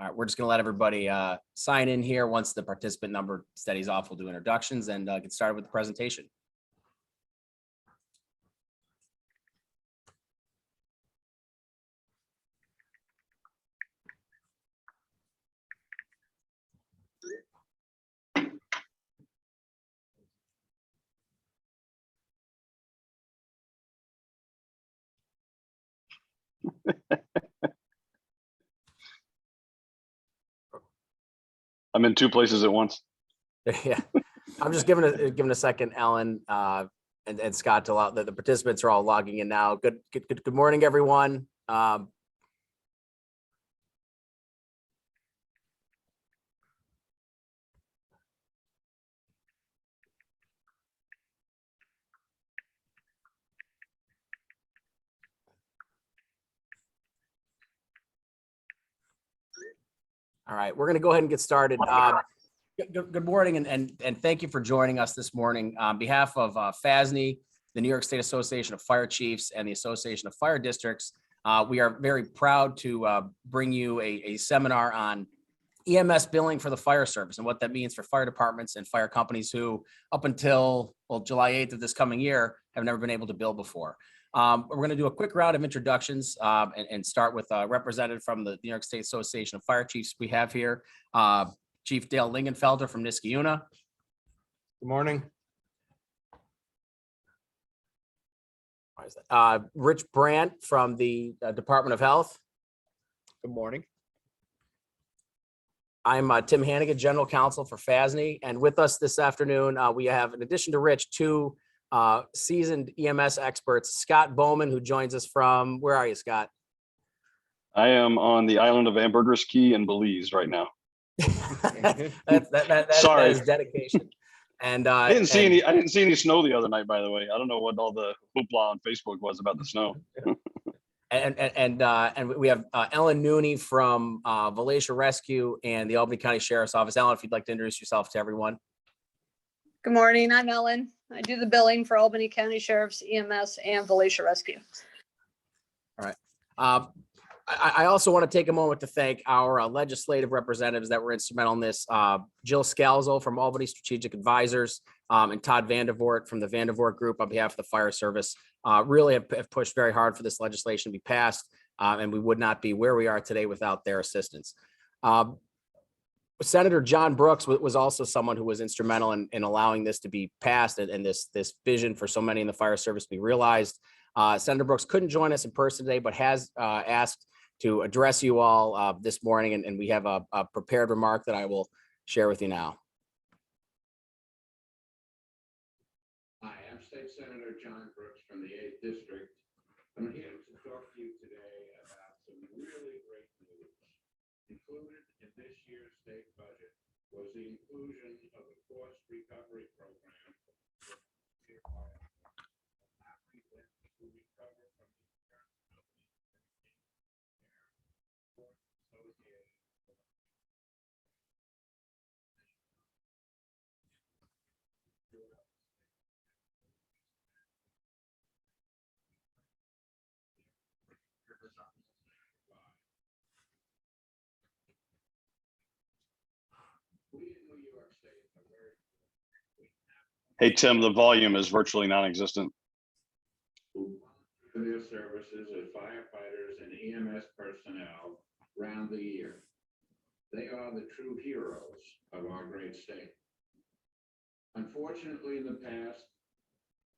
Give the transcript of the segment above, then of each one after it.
All right, we're just going to let everybody sign in here. Once the participant number steadies off, we'll do introductions and get started with the presentation. I'm in two places at once. Yeah, I'm just giving a second, Ellen and Scott, to allow the participants are all logging in now. Good morning, everyone. All right, we're going to go ahead and get started. Good morning, and thank you for joining us this morning. On behalf of FASNY, the New York State Association of Fire Chiefs, and the Association of Fire Districts, we are very proud to bring you a seminar on EMS billing for the fire service and what that means for fire departments and fire companies who, up until July 8th of this coming year, have never been able to bill before. We're going to do a quick round of introductions and start with a representative from the New York State Association of Fire Chiefs we have here, Chief Dale Lingenfelter from Niskayuna. Good morning. Rich Brandt from the Department of Health. Good morning. I'm Tim Hannigan, General Counsel for FASNY, and with us this afternoon, we have, in addition to Rich, two seasoned EMS experts, Scott Bowman, who joins us from, where are you, Scott? I am on the island of Ambergris Key in Belize right now. That is dedication. And I didn't see any snow the other night, by the way. I don't know what all the hoopla on Facebook was about the snow. and we have Ellen Nooney from Volusia Rescue and the Albany County Sheriff's Office. Ellen, if you'd like to introduce yourself to everyone. Good morning, I'm Ellen. I do the billing for Albany County Sheriff's, EMS, and Volusia Rescue. All right. I also want to take a moment to thank our legislative representatives that were instrumental in this. Jill Scalzo from Albany Strategic Advisors and Todd Vandervoort from the Vandervoort Group on behalf of the fire service really have pushed very hard for this legislation to be passed, and we would not be where we are today without their assistance. Senator John Brooks was also someone who was instrumental in allowing this to be passed and this vision for so many in the fire service be realized. Senator Brooks couldn't join us in person today, but has asked to address you all this morning, and we have a prepared remark that I will share with you now. Hi, I'm State Senator John Brooks from the 8th District. I'm here to talk to you today about some really great news. Included in this year's state budget was the inclusion of a cost recovery program to recover from the insurance associated. Hey, Tim, the volume is virtually non-existent. For their services as firefighters and EMS personnel round the year. They are the true heroes of our great state. Unfortunately, in the past,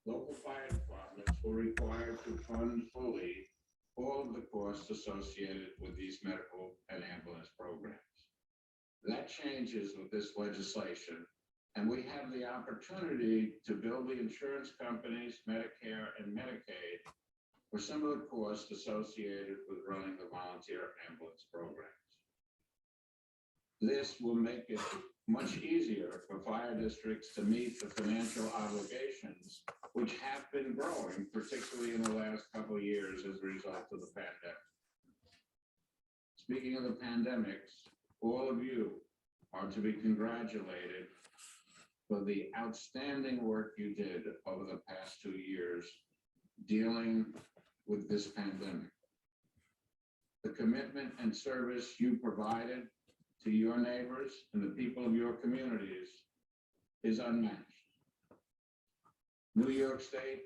local fire departments were required to fund fully all of the costs associated with these medical and ambulance programs. That changes with this legislation, and we have the opportunity to bill the insurance companies, Medicare and Medicaid, for some of the costs associated with running the volunteer ambulance programs. This will make it much easier for fire districts to meet the financial obligations, which have been growing, particularly in the last couple of years as a result of the pandemic. Speaking of the pandemics, all of you are to be congratulated for the outstanding work you did over the past 2 years dealing with this pandemic. The commitment and service you provided to your neighbors and the people of your communities is unmatched. New York State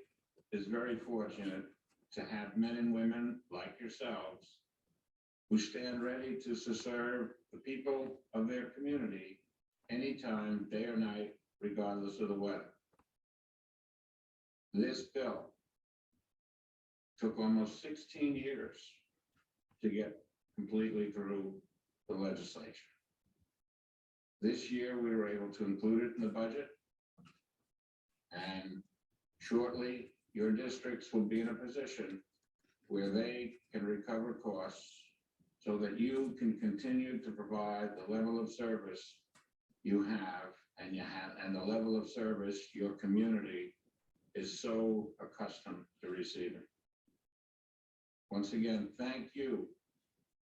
is very fortunate to have men and women like yourselves who stand ready to serve the people of their community anytime, day or night, regardless of the weather. This bill took almost 16 years to get completely through the legislature. This year, we were able to include it in the budget, and shortly, your districts will be in a position where they can recover costs so that you can continue to provide the level of service you have, and the level of service your community is so accustomed to receiving. Once again, thank you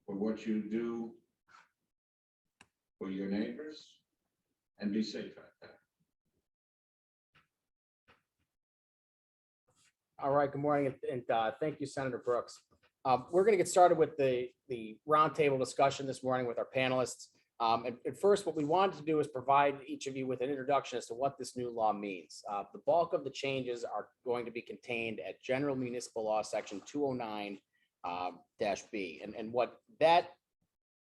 for what you do for your neighbors, and be safe out there. All right, good morning, and thank you, Senator Brooks. We're going to get started with the roundtable discussion this morning with our panelists. At first, what we wanted to do is provide each of you with an introduction as to what this new law means. The bulk of the changes are going to be contained at General Municipal Law, Section 209-B. And what that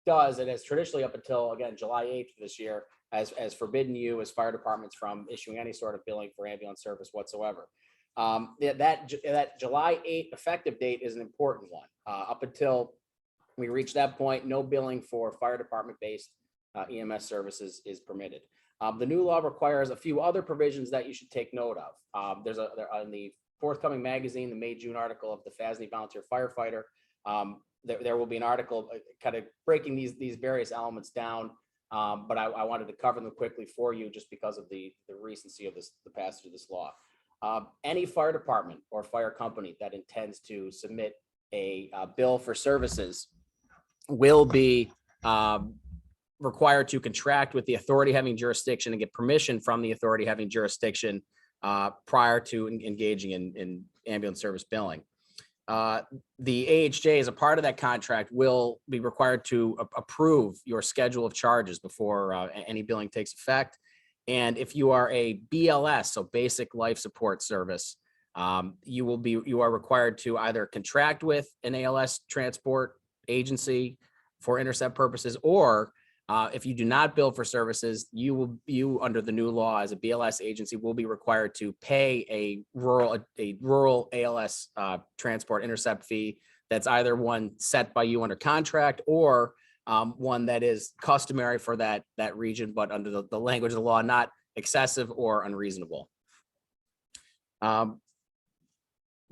does, it has traditionally up until, again, July 8th of this year, has forbidden you as fire departments from issuing any sort of billing for ambulance service whatsoever. That July 8th effective date is an important one. Up until we reach that point, no billing for fire department-based EMS services is permitted. The new law requires a few other provisions that you should take note of. There's in the forthcoming magazine, the May-June article of the FASNY Volunteer Firefighter. There will be an article kind of breaking these various elements down, but I wanted to cover them quickly for you just because of the recency of the passage of this law. Any fire department or fire company that intends to submit a bill for services will be required to contract with the authority having jurisdiction and get permission from the authority having jurisdiction prior to engaging in ambulance service billing. The AHJ, as a part of that contract, will be required to approve your schedule of charges before any billing takes effect. And if you are a BLS, so basic life support service, you are required to either contract with an ALS transport agency for intercept purposes, or if you do not bill for services, you under the new law as a BLS agency will be required to pay a rural ALS transport intercept fee that's either one set by you under contract or one that is customary for that region, but under the language of the law, not excessive or unreasonable.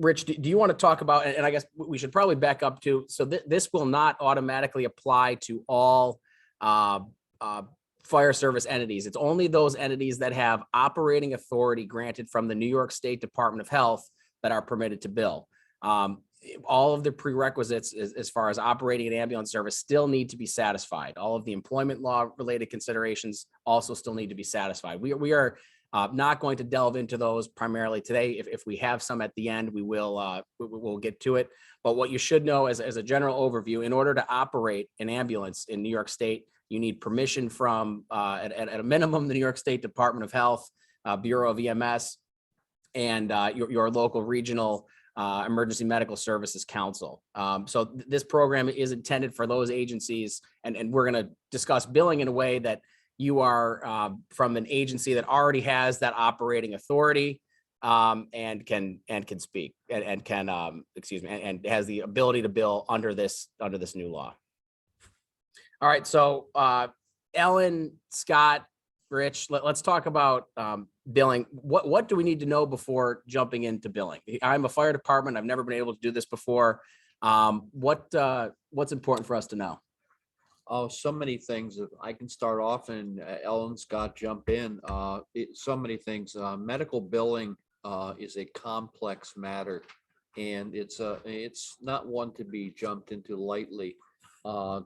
Rich, do you want to talk about, and I guess we should probably back up to, so this will not automatically apply to all fire service entities. It's only those entities that have operating authority granted from the New York State Department of Health that are permitted to bill. All of the prerequisites as far as operating an ambulance service still need to be satisfied. All of the employment law related considerations also still need to be satisfied. We are not going to delve into those primarily today. If we have some at the end, we'll get to it. But what you should know as a general overview, in order to operate an ambulance in New York State, you need permission from, at a minimum, the New York State Department of Health, Bureau of EMS, and your local regional Emergency Medical Services Council. So this program is intended for those agencies, and we're going to discuss billing in a way that you are from an agency that already has that operating authority and can speak and can and has the ability to bill under this new law. All right, so Ellen, Scott, Rich, let's talk about billing. What do we need to know before jumping into billing? I'm a fire department. I've never been able to do this before. What's important for us to know? Oh, so many things. I can start off and Ellen, Scott, jump in. So many things. Medical billing is a complex matter, and it's not one to be jumped into lightly.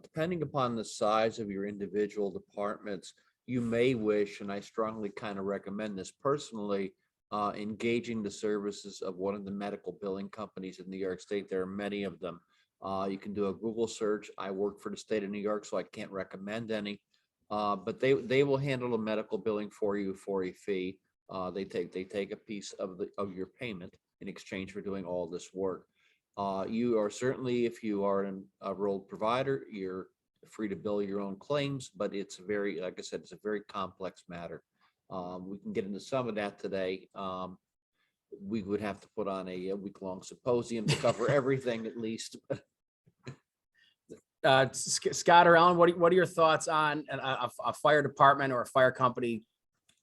Depending upon the size of your individual departments, you may wish, and I strongly kind of recommend this personally, engaging the services of one of the medical billing companies in New York State. There are many of them. You can do a Google search. I work for the state of New York, so I can't recommend any. But they will handle the medical billing for you for a fee. They take a piece of your payment in exchange for doing all this work. You are certainly, if you are an enrolled provider, you're free to bill your own claims, but it's very, like I said, it's a very complex matter. We can get into some of that today. We would have to put on a week-long symposium to cover everything at least. Scott or Ellen, what are your thoughts on a fire department or a fire company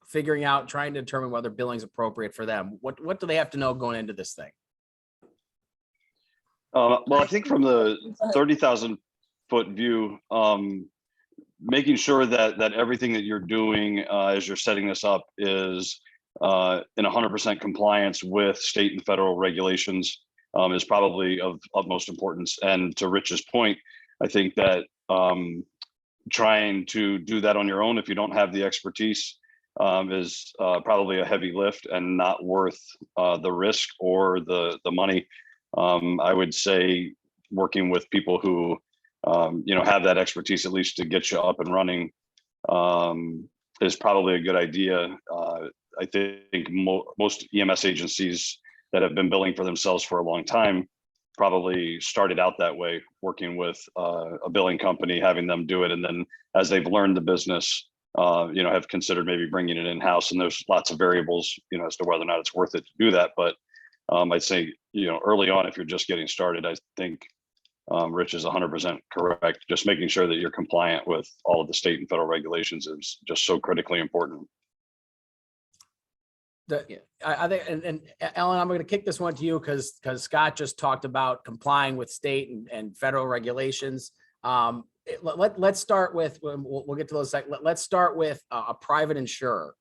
figuring out, trying to determine whether billing is appropriate for them? What do they have to know going into this thing? Well, I think from the 30,000 foot view, making sure that everything that you're doing as you're setting this up is in 100% compliance with state and federal regulations is probably of utmost importance. And to Rich's point, I think that trying to do that on your own, if you don't have the expertise, is probably a heavy lift and not worth the risk or the money. I would say working with people who have that expertise, at least to get you up and running, is probably a good idea. I think most EMS agencies that have been billing for themselves for a long time probably started out that way, working with a billing company, having them do it. And then as they've learned the business, have considered maybe bringing it in-house. And there's lots of variables, as to whether or not it's worth it to do that. But I'd say, early on, if you're just getting started, I think Rich is 100% correct. Just making sure that you're compliant with all of the state and federal regulations is just so critically important. I think, and Ellen, I'm going to kick this one to you because Scott just talked about complying with state and federal regulations. Let's start with, we'll get to those. Let's start with a private insurer.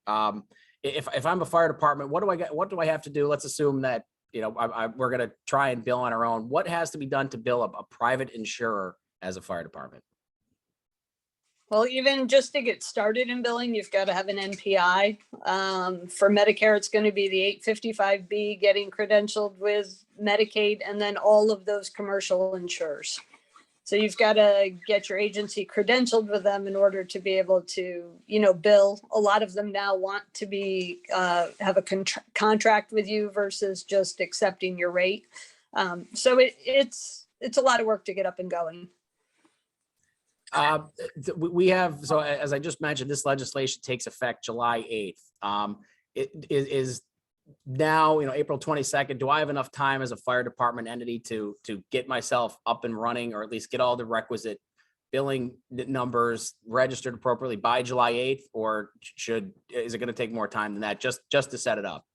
If I'm a fire department, what do I have to do? Let's assume that, we're going to try and bill on our own. What has to be done to bill a private insurer as a fire department? Well, even just to get started in billing, you've got to have an NPI. For Medicare, it's going to be the 855B, getting credentialed with Medicaid, and then all of those commercial insurers. So you've got to get your agency credentialed with them in order to be able to, bill. A lot of them now want to be have a contract with you versus just accepting your rate. So it's a lot of work to get up and going. We have, so as I just mentioned, this legislation takes effect July 8th. It is now, April 22nd. Do I have enough time as a fire department entity to get myself up and running, or at least get all the requisite billing numbers registered appropriately by July 8th? Or is it going to take more time than that just to set it up?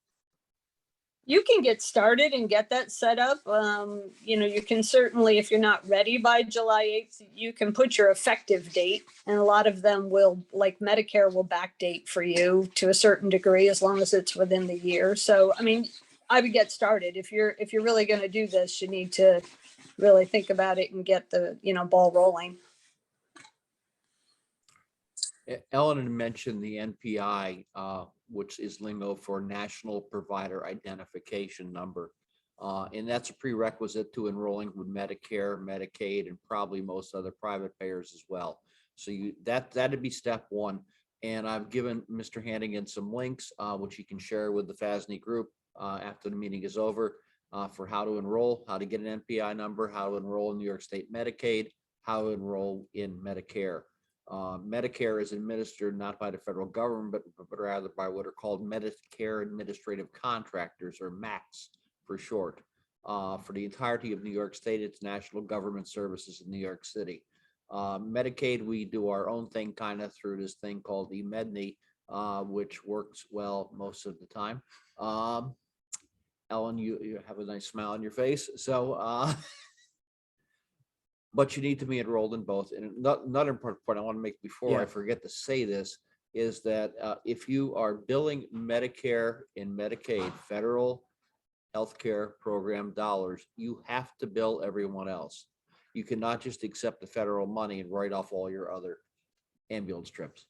You can get started and get that set up. You can certainly, if you're not ready by July 8th, you can put your effective date. And a lot of them will, like Medicare, will backdate for you to a certain degree, as long as it's within the year. So, I would get started. If you're really going to do this, you need to really think about it and get the, ball rolling. Ellen had mentioned the NPI, which is lingo for National Provider Identification Number. And that's a prerequisite to enrolling with Medicare, Medicaid, and probably most other private payers as well. So that'd be step one. And I've given Mr. Hannigan some links, which he can share with the FASNY group after the meeting is over, for how to enroll, how to get an NPI number, how to enroll in New York State Medicaid, how to enroll in Medicare. Medicare is administered not by the federal government, but rather by what are called Medicare Administrative Contractors, or MACs for short. For the entirety of New York State, it's National Government Services in New York City. Medicaid, we do our own thing kind of through this thing called eMedNy, which works well most of the time. Ellen, you have a nice smile on your face. So, but you need to be enrolled in both. And another important point I want to make before I forget to say this is that if you are billing Medicare and Medicaid, federal healthcare program dollars, you have to bill everyone else. You cannot just accept the federal money and write off all your other ambulance trips.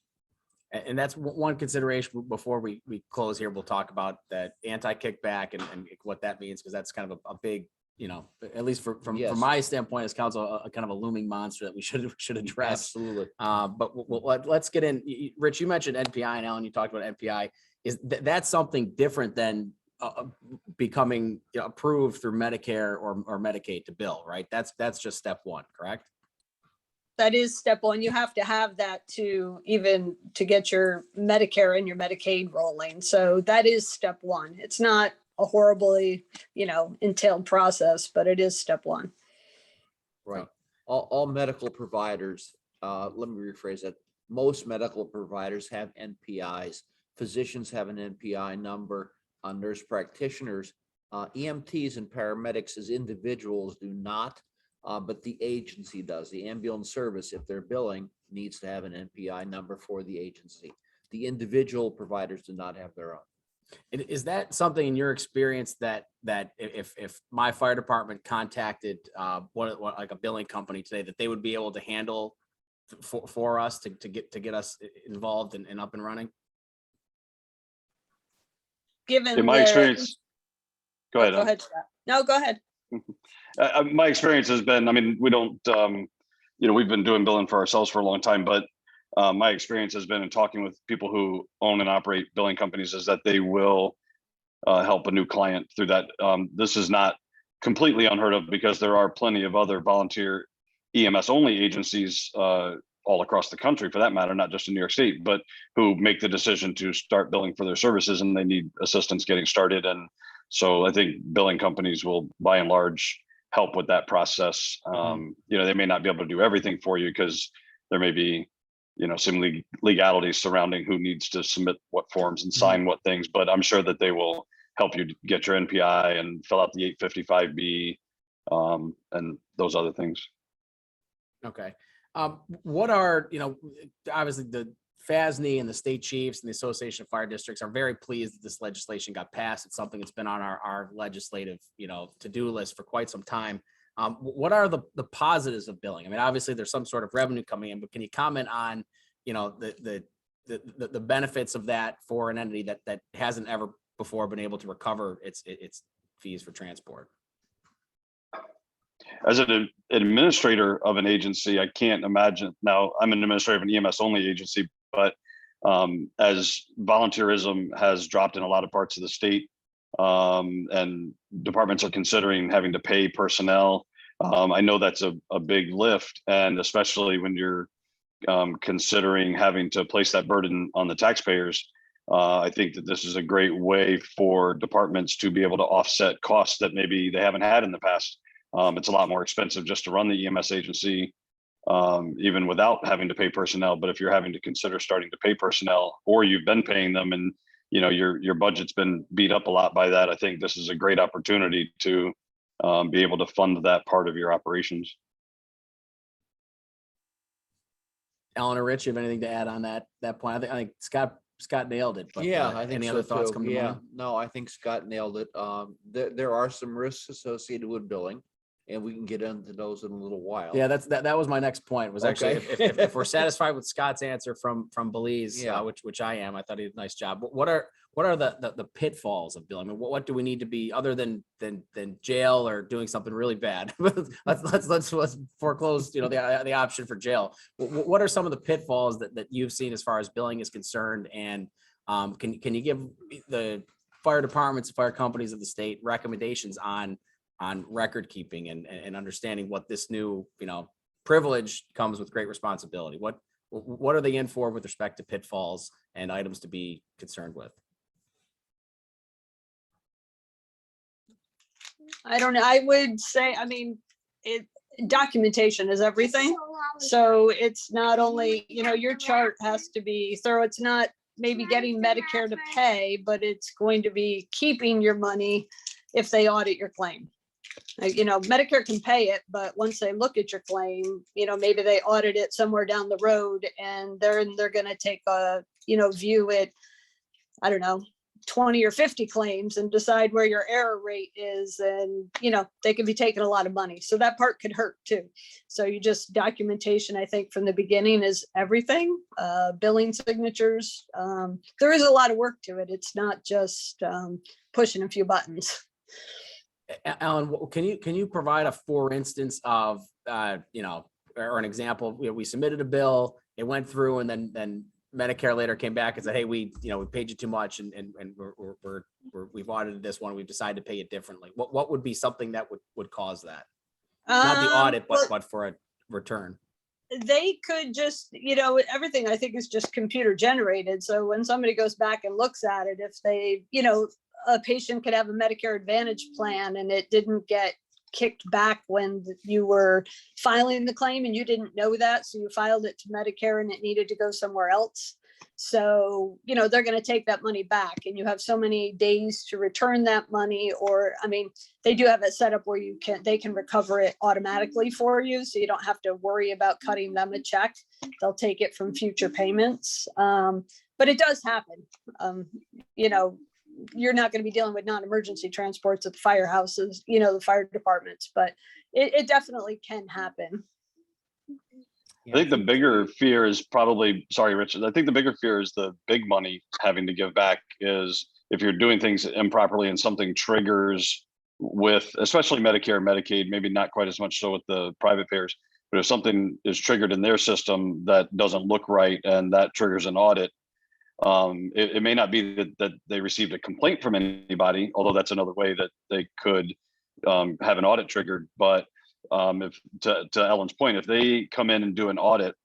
And that's one consideration before we close here. We'll talk about that anti-kickback and what that means, because that's kind of a big at least from Yes. my standpoint as counsel, a kind of a looming monster that we should address. Absolutely. But let's get in. Rich, you mentioned NPI, and Alan, you talked about NPI. That's something different than becoming approved through Medicare or Medicaid to bill, right? That's just step one, correct? That is step one. You have to have that to get your Medicare and your Medicaid rolling. So that is step one. It's not a horribly, entailed process, but it is step one. Right. All medical providers, let me rephrase that. Most medical providers have NPIs. Physicians have an NPI number. Nurse practitioners, EMTs and paramedics as individuals do not, but the agency does. The ambulance service, if they're billing, needs to have an NPI number for the agency. The individual providers do not have their own. Is that something in your experience that if my fire department contacted like a billing company today, that they would be able to handle for us to get us involved and up and running? In my experience, go ahead. Go ahead, Scott. No, go ahead. My experience has been, we don't, we've been doing billing for ourselves for a long time, but my experience has been in talking with people who own and operate billing companies is that they will help a new client through that. This is not completely unheard of because there are plenty of other volunteer EMS only agencies all across the country, for that matter, not just in New York State, but who make the decision to start billing for their services and they need assistance getting started. And so I think billing companies will, by and large, help with that process. They may not be able to do everything for you because there may be, some legalities surrounding who needs to submit what forms and sign what things, but I'm sure that they will help you get your NPI and fill out the 855B and those other things. Okay. What are, obviously the FASNY and the state chiefs and the Association of Fire Districts are very pleased that this legislation got passed. It's something that's been on our legislative, to-do list for quite some time. What are the positives of billing? Obviously there's some sort of revenue coming in, but can you comment on, the benefits of that for an entity that hasn't ever before been able to recover its fees for transport? As an administrator of an agency, I can't imagine. Now, I'm an administrator of an EMS only agency, but as volunteerism has dropped in a lot of parts of the state, and departments are considering having to pay personnel, I know that's a big lift, and especially when you're considering having to place that burden on the taxpayers. I think that this is a great way for departments to be able to offset costs that maybe they haven't had in the past. It's a lot more expensive just to run the EMS agency, even without having to pay personnel. But if you're having to consider starting to pay personnel, or you've been paying them and your budget's been beat up a lot by that, I think this is a great opportunity to be able to fund that part of your operations. Alan or Rich, you have anything to add on that point? I think Scott nailed it. But Yeah, I think any so other thoughts too. come to Yeah, mind? no, I think Scott nailed it. There are some risks associated with billing, and we can get into those in a little while. Yeah, that was my next point. Was actually Okay. if we're satisfied with Scott's answer from Belize, Yeah. which I am, I thought he did a nice job. But what are the pitfalls of billing? What do we need to be other than jail or doing something really bad? let's foreclose the option for jail. What are some of the pitfalls that you've seen as far as billing is concerned? And can you give the fire departments, fire companies of the state recommendations on record keeping and understanding what this new privilege comes with great responsibility? What are they in for with respect to pitfalls and items to be concerned with? I don't know. I would say, documentation is everything. So it's not only, your chart has to be thorough. It's not maybe getting Medicare to pay, but it's going to be keeping your money if they audit your claim. Medicare can pay it, but once they look at your claim, maybe they audit it somewhere down the road and they're going to take a, view at, 20 or 50 claims and decide where your error rate is. And, they could be taking a lot of money. So that part could hurt too. So you just documentation, I think from the beginning is everything, billing signatures. There is a lot of work to it. It's not just pushing a few buttons. Ellen, can you provide a for instance of, or an example? We submitted a bill, it went through, and then Medicare later came back and said, hey, we paid you too much, and we've audited this one, we've decided to pay it differently. What would be something that would cause that? Not the audit, but for a return. They could just, everything I think is just computer generated. So when somebody goes back and looks at it, if they, a patient could have a Medicare Advantage plan and it didn't get kicked back when you were filing the claim and you didn't know that. So you filed it to Medicare and it needed to go somewhere else. So, they're going to take that money back and you have so many days to return that money. Or, they do have it set up where they can recover it automatically for you. So you don't have to worry about cutting them a check. They'll take it from future payments. But it does happen. You're not going to be dealing with non-emergency transports at the firehouses, the fire departments, but it definitely can happen. I think the bigger fear is probably, sorry, Richard, I think the bigger fear is the big money having to give back is if you're doing things improperly and something triggers with, especially Medicare, Medicaid, maybe not quite as much so with the private payers, but if something is triggered in their system that doesn't look right and that triggers an audit, it may not be that they received a complaint from anybody, although that's another way that they could have an audit triggered. But if to Ellen's point, if they come in and do an audit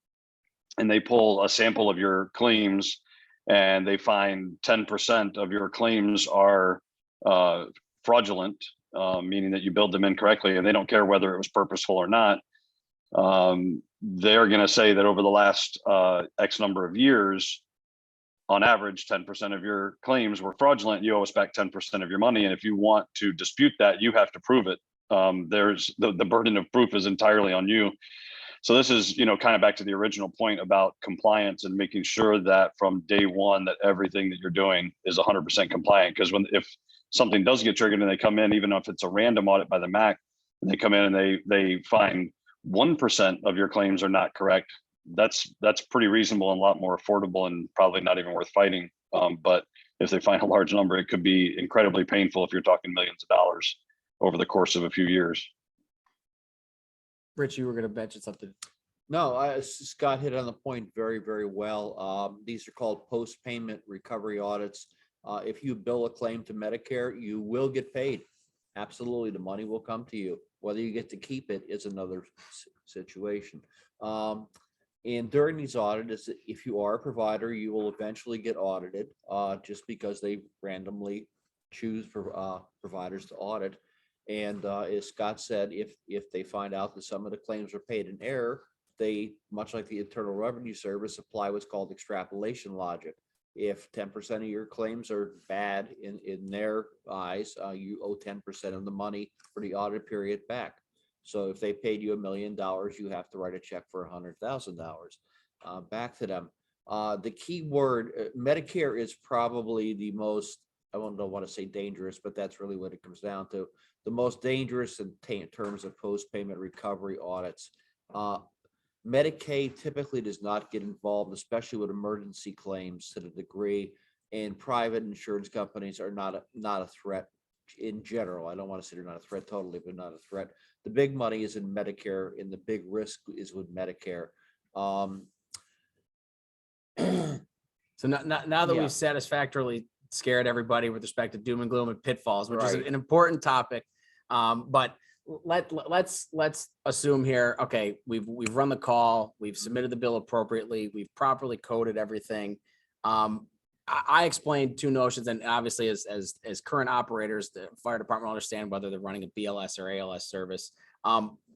and they pull a sample of your claims and they find 10% of your claims are fraudulent, meaning that you billed them incorrectly, and they don't care whether it was purposeful or not, they're going to say that over the last X number of years, on average, 10% of your claims were fraudulent. You owe us back 10% of your money. And if you want to dispute that, you have to prove it. There's the burden of proof is entirely on you. So this is, kind of back to the original point about compliance and making sure that from day one, that everything that you're doing is 100% compliant. Because if something does get triggered and they come in, even if it's a random audit by the MAC, and they come in and they find 1% of your claims are not correct, that's pretty reasonable and a lot more affordable and probably not even worth fighting. But if they find a large number, it could be incredibly painful if you're talking millions of dollars over the course of a few years. Rich, you were going to mention something. No, Scott hit on the point very, very well. These are called post-payment recovery audits. If you bill a claim to Medicare, you will get paid. Absolutely, the money will come to you. Whether you get to keep it is another situation. And during these audits, if you are a provider, you will eventually get audited just because they randomly choose for providers to audit. And as Scott said, if they find out that some of the claims are paid in error, they, much like the Internal Revenue Service, apply what's called extrapolation logic. If 10% of your claims are bad in their eyes, you owe 10% of the money for the audit period back. So if they paid you $1 million, you have to write a check for $100,000 back to them. The key word, Medicare is probably the most, I don't want to say dangerous, but that's really what it comes down to. The most dangerous in terms of post-payment recovery audits. Medicaid typically does not get involved, especially with emergency claims to the degree, and private insurance companies are not a threat in general. I don't want to say they're not a threat totally, but not a threat. The big money is in Medicare, and the big risk is with Medicare. So now that we've satisfactorily scared everybody with respect to doom and gloom and pitfalls, which is an important topic, but let's assume here, okay, we've run the call, we've submitted the bill appropriately, we've properly coded everything. I explained two notions, and obviously as current operators, the fire department will understand whether they're running a BLS or ALS service.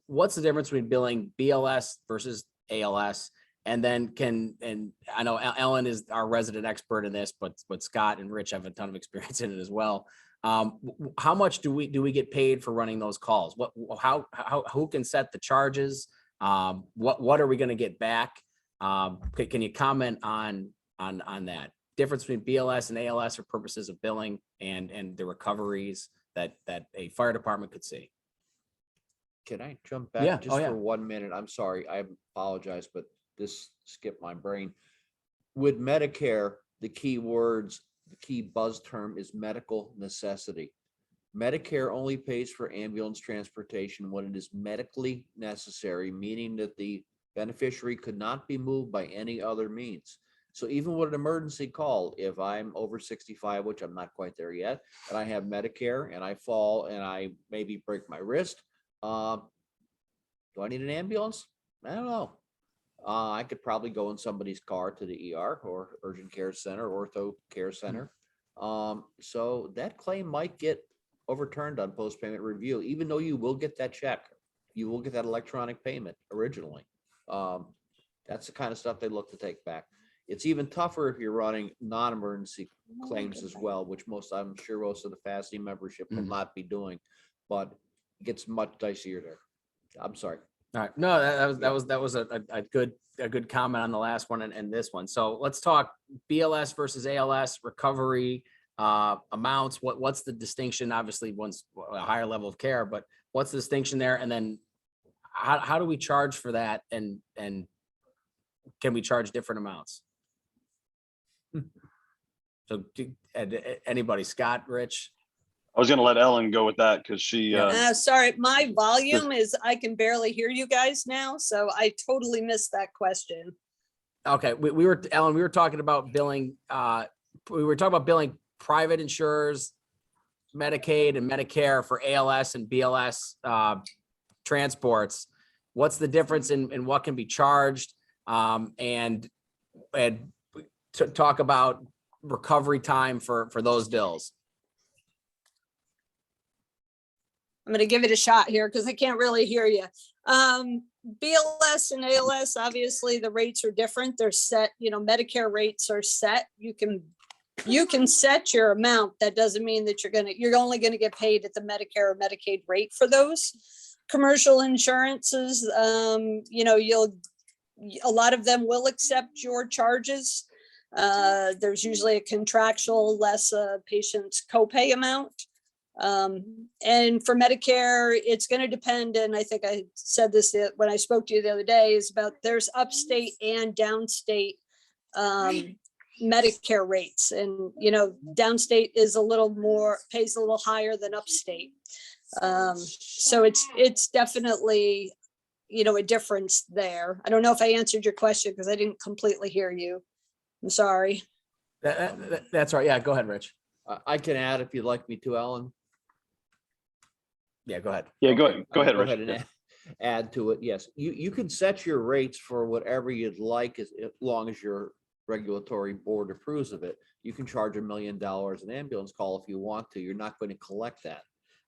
What's the difference between billing BLS versus ALS? And then and I know Ellen is our resident expert in this, but Scott and Rich have a ton of experience in it as well. How much do we get paid for running those calls? Who can set the charges? What are we going to get back? Can you comment on that difference between BLS and ALS for purposes of billing and the recoveries that a fire department could see? Can I jump back for 1 minute? I'm sorry, I apologize, but this skipped my brain. With Medicare, the key words, the key buzz term is medical necessity. Medicare only pays for ambulance transportation when it is medically necessary, meaning that the beneficiary could not be moved by any other means. So even with an emergency call, if I'm over 65, which I'm not quite there yet, and I have Medicare and I fall and I maybe break my wrist, do I need an ambulance? I don't know. I could probably go in somebody's car to the ER or urgent care center, ortho care center. So that claim might get overturned on post-payment review, even though you will get that check. You will get that electronic payment originally. That's the kind of stuff they look to take back. It's even tougher if you're running non-emergency claims as well, which I'm sure most of the FASNY membership will not be doing, but it gets much dicier there. I'm sorry. All right. No, that was a good comment on the last one and this one. So let's talk BLS versus ALS recovery amounts. What's the distinction? Obviously, one's a higher level of care, but what's the distinction there? And then how do we charge for that? And can we charge different amounts? So anybody, Scott, Rich? I was going to let Ellen go with that because she. Sorry, my volume is, I can barely hear you guys now, so I totally missed that question. Okay, we were, Ellen, we were talking about billing. We were talking about billing private insurers, Medicaid and Medicare for ALS and BLS transports. What's the difference in what can be charged? And to talk about recovery time for those bills. I'm going to give it a shot here because I can't really hear you. BLS and ALS, obviously the rates are different. They're set, Medicare rates are set. You can set your amount. That doesn't mean that you're only going to get paid at the Medicare or Medicaid rate for those. Commercial insurances, a lot of them will accept your charges. There's usually a contractual less patient's copay amount. And for Medicare, it's going to depend. And I think I said this when I spoke to you the other day, is about there's upstate and downstate Medicare rates. And, downstate is pays a little higher than upstate. So it's definitely, a difference there. I don't know if I answered your question because I didn't completely hear you. I'm sorry. That's right. Yeah, go ahead, Rich. I can add if you'd like me to, Ellen. Yeah, go ahead. Yeah, go Okay, ahead, Go Rich. ahead and add to it. Yes, you can set your rates for whatever you'd like as long as your regulatory board approves of it. You can charge $1 million an ambulance call if you want to. You're not going to collect that.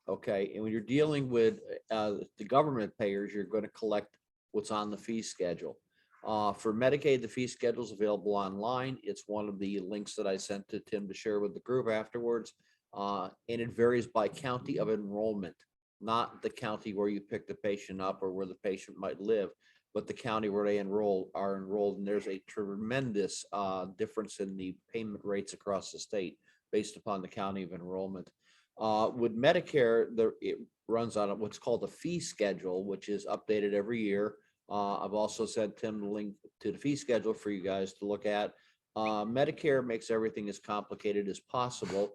Okay. And when you're dealing with the government payers, you're going to collect what's on the fee schedule. For Medicaid, the fee schedule is available online. It's one of the links that I sent to Tim to share with the group afterwards. And it varies by county of enrollment, not the county where you pick the patient up or where the patient might live, but the county where they are enrolled. And there's a tremendous difference in the payment rates across the state based upon the county of enrollment. With Medicare, it runs on what's called a fee schedule, which is updated every year. I've also sent Tim the link to the fee schedule for you guys to look at. Medicare makes everything as complicated as possible.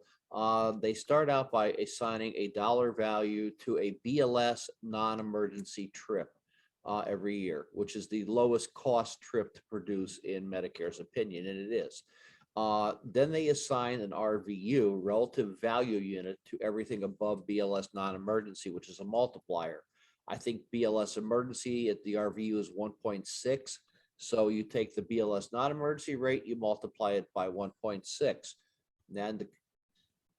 They start out by assigning a dollar value to a BLS non-emergency trip every year, which is the lowest cost trip to produce in Medicare's opinion, and it is. Then they assign an RVU, relative value unit, to everything above BLS non-emergency, which is a multiplier. I think BLS emergency at the RVU is 1.6. So you take the BLS non-emergency rate, you multiply it by 1.6. And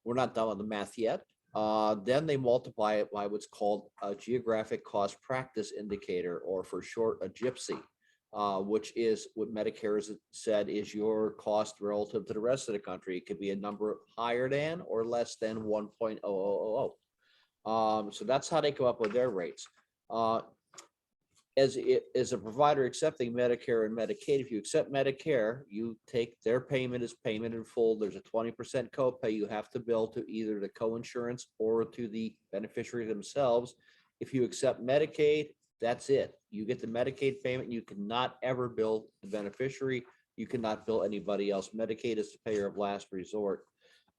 we're not done with the math yet. Then they multiply it by what's called a geographic cost practice indicator, or for short, a GIPSY, which is what Medicare has said is your cost relative to the rest of the country. It could be a number higher than or less than 1.0000. So that's how they come up with their rates. As a provider accepting Medicare and Medicaid, if you accept Medicare, you take their payment as payment in full. There's a 20% copay you have to bill to either the co-insurance or to the beneficiary themselves. If you accept Medicaid, that's it. You get the Medicaid payment. You cannot ever bill the beneficiary. You cannot bill anybody else. Medicaid is the payer of last resort.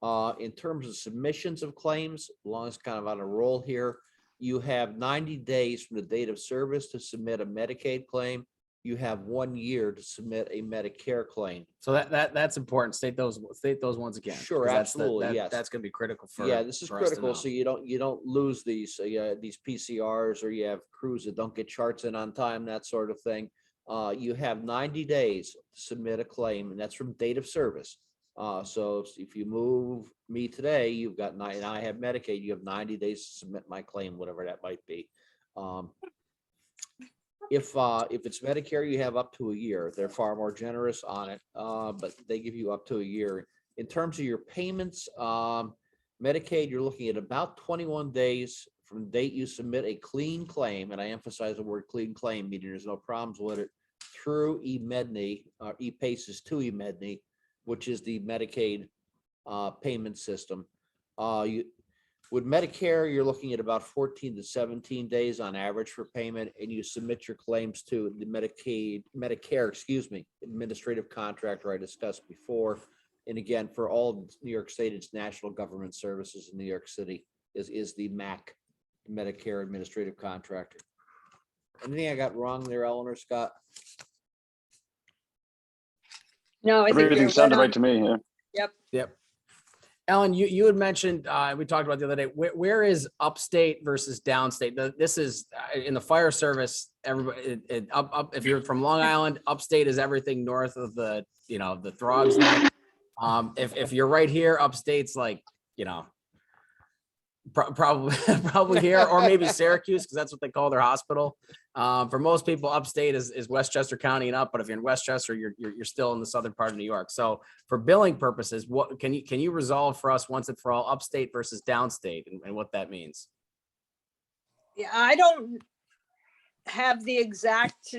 In terms of submissions of claims, as long as kind of on a roll here, you have 90 days from the date of service to submit a Medicaid claim. You have 1 year to submit a Medicare claim. So that's important. State those ones again. Sure, 'cause absolutely, yes. That's going to be critical for. Yeah, this is for us to critical, know. so you don't lose these PCRs, or you have crews that don't get charts in on time, that sort of thing. You have 90 days to submit a claim, and that's from date of service. So if you move me today, you've got and I have Medicaid, you have 90 days to submit my claim, whatever that might be. If it's Medicare, you have up to a year. They're far more generous on it, but they give you up to a year. In terms of your payments, Medicaid, you're looking at about 21 days from the date you submit a clean claim, and I emphasize the word clean claim, meaning there's no problems with it, through eMedNy, ePaces to eMedNy, which is the Medicaid payment system. With Medicare, you're looking at about 14 to 17 days on average for payment, and you submit your claims to the Medicare, administrative contractor I discussed before. And again, for all New York State, it's National Government Services in New York City is the MAC, Medicare Administrative Contractor. Anything I got wrong there, Eleanor, Scott? No, I think Everything you're sounded right right to me. Yeah. Yep. Ellen, you had mentioned, we talked about the other day, where is Upstate versus Downstate? This is in the fire service, everybody, if you're from Long Island, Upstate is everything north of the Throgs Neck. If you're right here, Upstate's like, probably here, or maybe Syracuse, because that's what they call their hospital. For most people, Upstate is Westchester County and up, but if you're in Westchester, you're still in the southern part of New York. So for billing purposes, what can you resolve for us once and for all Upstate versus Downstate and what that means? Yeah, I don't have the exact,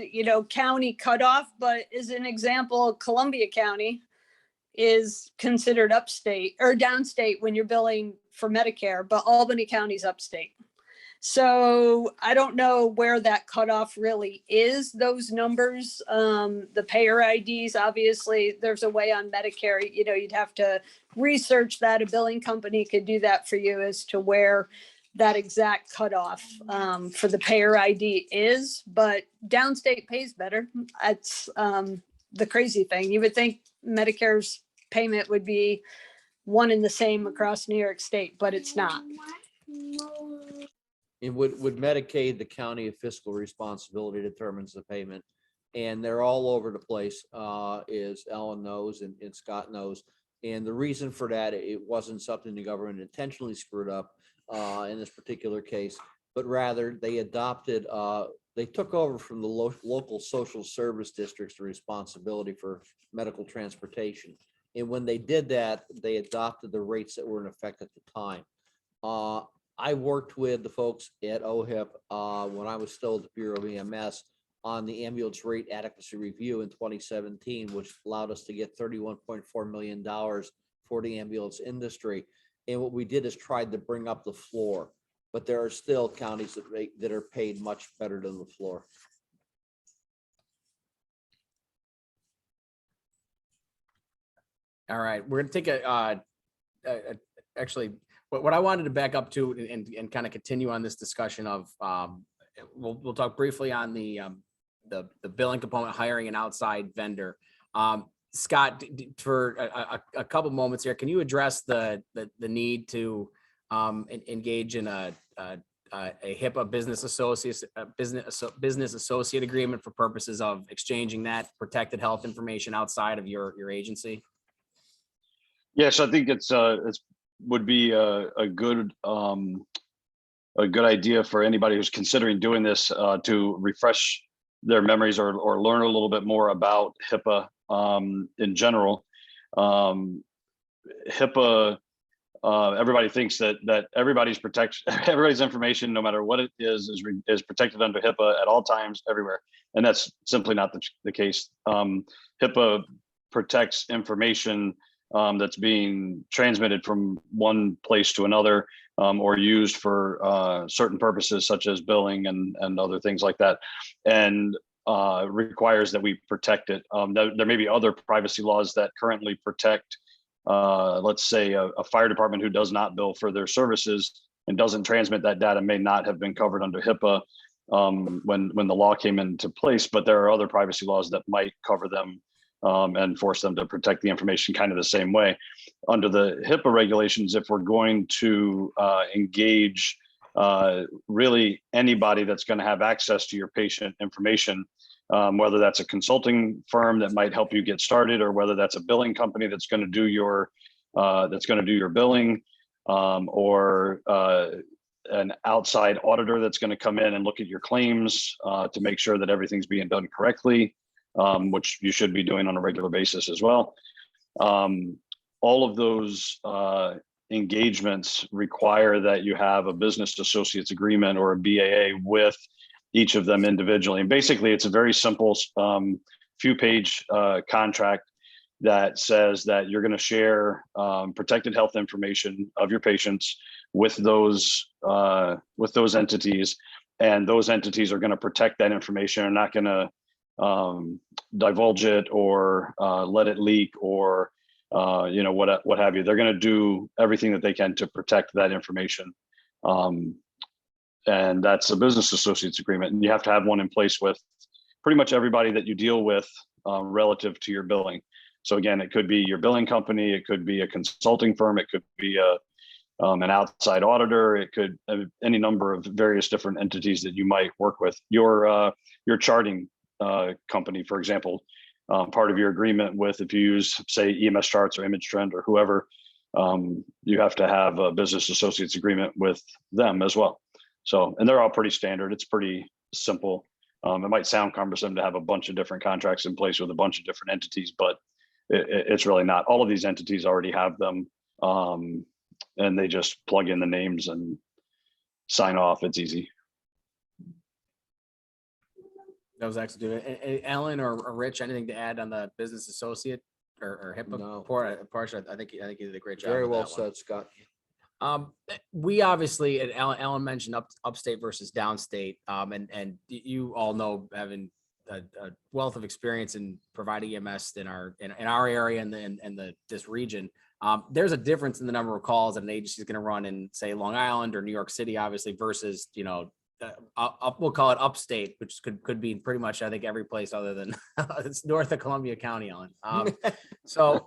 county cutoff, but as an example, Columbia County is considered upstate or downstate when you're billing for Medicare, but Albany County's upstate. So I don't know where that cutoff really is, those numbers. The payer IDs, obviously, there's a way on Medicare, you'd have to research that. A billing company could do that for you as to where that exact cutoff for the payer ID is, but downstate pays better. That's the crazy thing. You would think Medicare's payment would be one and the same across New York State, but it's not. And with Medicaid, the county of fiscal responsibility determines the payment, and they're all over the place, as Ellen knows and Scott knows. And the reason for that, it wasn't something the government intentionally screwed up in this particular case, but rather they adopted, they took over from the local social service districts the responsibility for medical transportation. And when they did that, they adopted the rates that were in effect at the time. I worked with the folks at OHIP when I was still at the Bureau of EMS on the ambulance rate adequacy review in 2017, which allowed us to get $31.4 million for the ambulance industry. And what we did is tried to bring up the floor, but there are still counties that are paid much better than the floor. All right, we're gonna take actually, what I wanted to back up to and kind of continue on this discussion of, we'll talk briefly on the billing component, hiring an outside vendor. Scott, for a couple moments here, can you address the need to engage in a HIPAA business associate agreement for purposes of exchanging that protected health information outside of your agency? Yes, I think it's would be a good idea for anybody who's considering doing this to refresh their memories or learn a little bit more about HIPAA in general. HIPAA, everybody thinks that everybody's information, no matter what it is protected under HIPAA at all times, everywhere, and that's simply not the case. HIPAA protects information that's being transmitted from one place to another or used for certain purposes such as billing and other things like that, and requires that we protect it. There may be other privacy laws that currently protect let's say a fire department who does not bill for their services and doesn't transmit that data may not have been covered under HIPAA when the law came into place, but there are other privacy laws that might cover them and force them to protect the information kind of the same way. Under the HIPAA regulations, if we're going to engage really anybody that's going to have access to your patient information, whether that's a consulting firm that might help you get started, or whether that's a billing company that's going to do your billing, or an outside auditor that's going to come in and look at your claims to make sure that everything's being done correctly, which you should be doing on a regular basis as well. All of those engagements require that you have a business associates agreement or a BAA with each of them individually. And basically, it's a very simple few-page contract that says that you're going to share protected health information of your patients with those entities, and those entities are going to protect that information. Are not going to divulge it or let it leak or what have you. They're going to do everything that they can to protect that information. And that's a business associates agreement. And you have to have one in place with pretty much everybody that you deal with relative to your billing. So again, it could be your billing company, it could be a consulting firm, it could be an outside auditor, it could any number of various different entities that you might work with. Your charting company, for example, part of your agreement with, if you use, say, EMS Charts or Image Trend or whoever, you have to have a business associates agreement with them as well. So, and they're all pretty standard. It's pretty simple. It might sound cumbersome to have a bunch of different contracts in place with a bunch of different entities, but it's really not. All of these entities already have them, and they just plug in the names and sign off. It's easy. That was actually good. Alan or Rich, anything to add on the business associate or HIPAA No. portion? I think you did a great job. Very with well that one. said, Scott. We obviously, and Alan mentioned Upstate versus Downstate, and you all know, having a wealth of experience in providing EMS in our area and this region. There's a difference in the number of calls that an agency is going to run in, say, Long Island or New York City, obviously, versus we'll call it Upstate, which could be pretty much, I think, every place other than it's north of Columbia County, Alan. So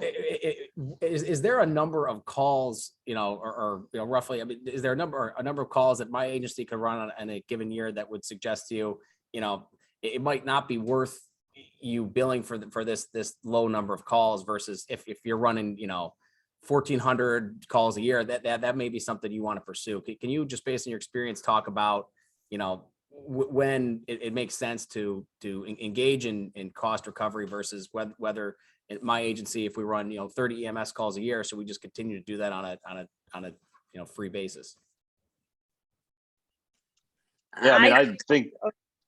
is there a number of calls, or roughly, I mean, is there a number of calls that my agency could run on a given year that would suggest to you, it might not be worth you billing for this low number of calls versus if you're running, 1,400 calls a year, that may be something you want to pursue. Can you, just based on your experience, talk about, when it makes sense to engage in cost recovery versus whether my agency, if we run 30 EMS calls a year, so we just continue to do that on a free basis? Yeah, I mean, I think.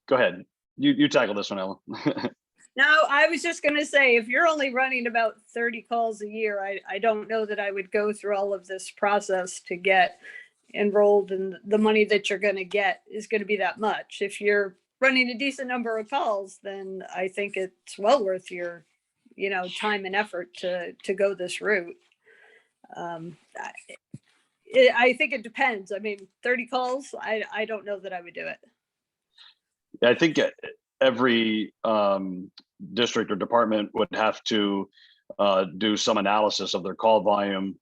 Go ahead. You tackle this one, Ellen. No, I was just going to say, if you're only running about 30 calls a year, I don't know that I would go through all of this process to get enrolled, and the money that you're going to get is going to be that much. If you're running a decent number of calls, then I think it's well worth your, time and effort to go this route. I think it depends. I mean, 30 calls, I don't know that I would do it. Yeah, I think every district or department would have to do some analysis of their call volume.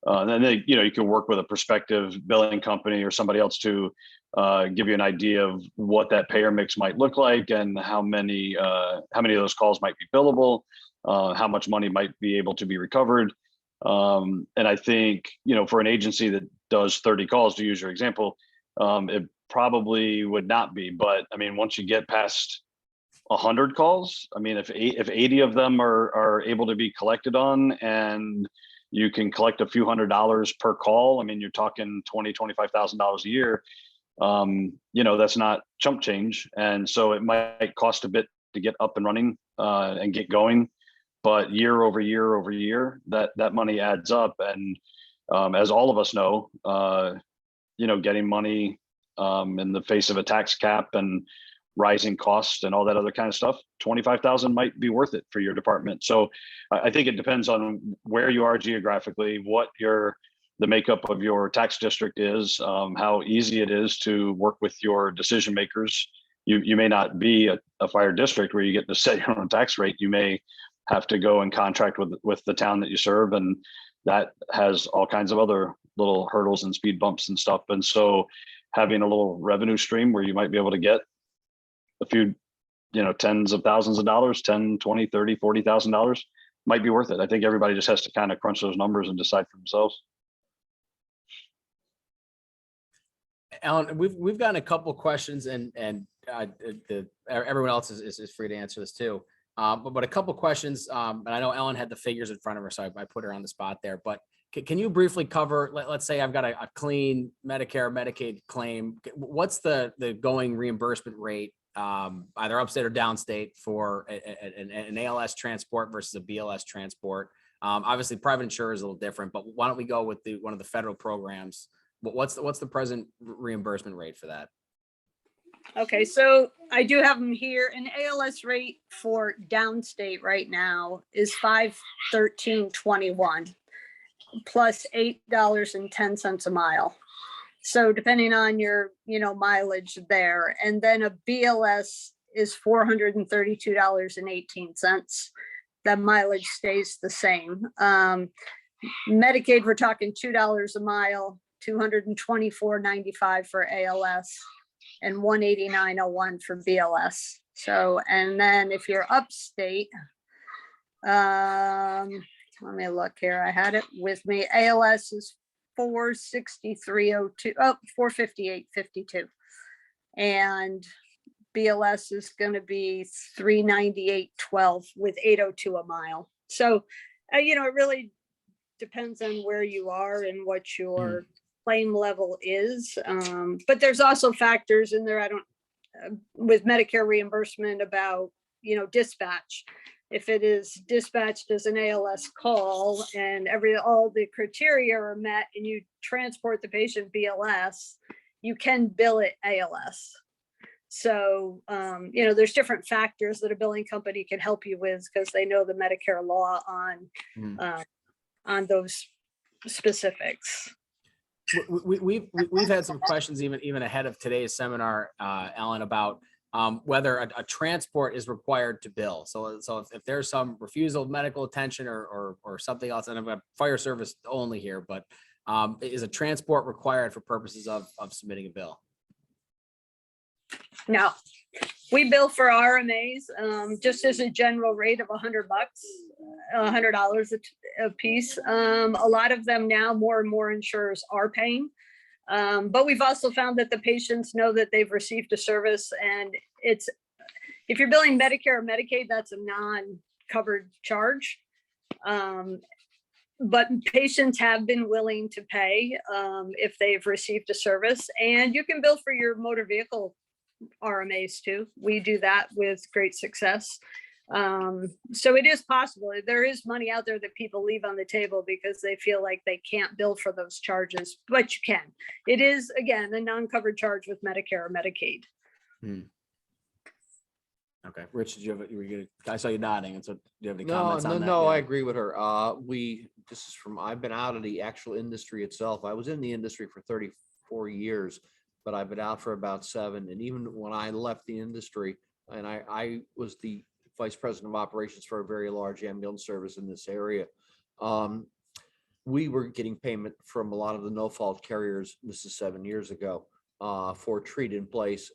Then you can work with a prospective billing company or somebody else to give you an idea of what that payer mix might look like and how many of those calls might be billable, how much money might be able to be recovered. And I think, for an agency that does 30 calls, to use your example, it probably would not be. But I mean, once you get past 100 calls, I mean, if 80 of them are able to be collected on, and you can collect a few $100s per call, I mean, you're talking $20,000-$25,000 a year. That's not chump change. And so it might cost a bit to get up and running and get going, but year over year, that money adds up. And as all of us know, getting money in the face of a tax cap and rising costs and all that other kind of stuff, 25,000 might be worth it for your department. So I think it depends on where you are geographically, what the makeup of your tax district is, how easy it is to work with your decision makers. You may not be a fire district where you get to set your own tax rate. You may have to go and contract with the town that you serve, and that has all kinds of other little hurdles and speed bumps and stuff. And so having a little revenue stream where you might be able to get a few, tens of thousands of dollars, 10, 20, 30, $40,000 might be worth it. I think everybody just has to kind of crunch those numbers and decide for themselves. Alan, we've gotten a couple questions, and everyone else is free to answer this too. But a couple questions, and I know Ellen had the figures in front of her, so I put her on the spot there. But can you briefly cover? Let's say I've got a clean Medicare Medicaid claim. What's the going reimbursement rate, either upstate or downstate, for an ALS transport versus a BLS transport? Obviously, private insurer is a little different, but why don't we go with one of the federal programs? What's the present reimbursement rate for that? Okay, so I do have them here. An ALS rate for downstate right now is $513.21 plus $8.10 a mile. So depending on your, mileage there, and then a BLS is $432.18. That mileage stays the same. Medicaid, we're talking $2 a mile, $224.95 for ALS, and $189.01 for BLS. So, and then if you're upstate, let me look here. I had it with me. ALS is $463.02, $458.52, and BLS is going to be $398.12 with $802 a mile. So, it really depends on where you are and what your claim level is. But there's also factors in there. With Medicare reimbursement about, dispatch. If it is dispatched as an ALS call and all the criteria are met and you transport the patient BLS, you can bill it ALS. So, there's different factors that a billing company can help you with because they know the Medicare law on those specifics. We've had some questions even ahead of today's seminar, Ellen, about whether a transport is required to bill. So if there's some refusal of medical attention or something else, and I've got fire service only here, but is a transport required for purposes of submitting a bill? No, we bill for RMAs just as a general rate of $100, $100 a piece. A lot of them now, more and more insurers are paying. But we've also found that the patients know that they've received a service, and if you're billing Medicare or Medicaid, that's a non-covered charge. But patients have been willing to pay if they've received a service, and you can bill for your motor vehicle RMAs too. We do that with great success. So it is possible. There is money out there that people leave on the table because they feel like they can't bill for those charges, but you can. It is, again, a non-covered charge with Medicare or Medicaid. Okay, Rich, did you have I saw you nodding, and so do you have any comments on that? No, I agree with her. I've been out of the actual industry itself. I was in the industry for 34 years, but I've been out for about 7. And even when I left the industry, and I was the vice president of operations for a very large ambulance service in this area, we were getting payment from a lot of the no-fault carriers. This is 7 years ago, for treat in place,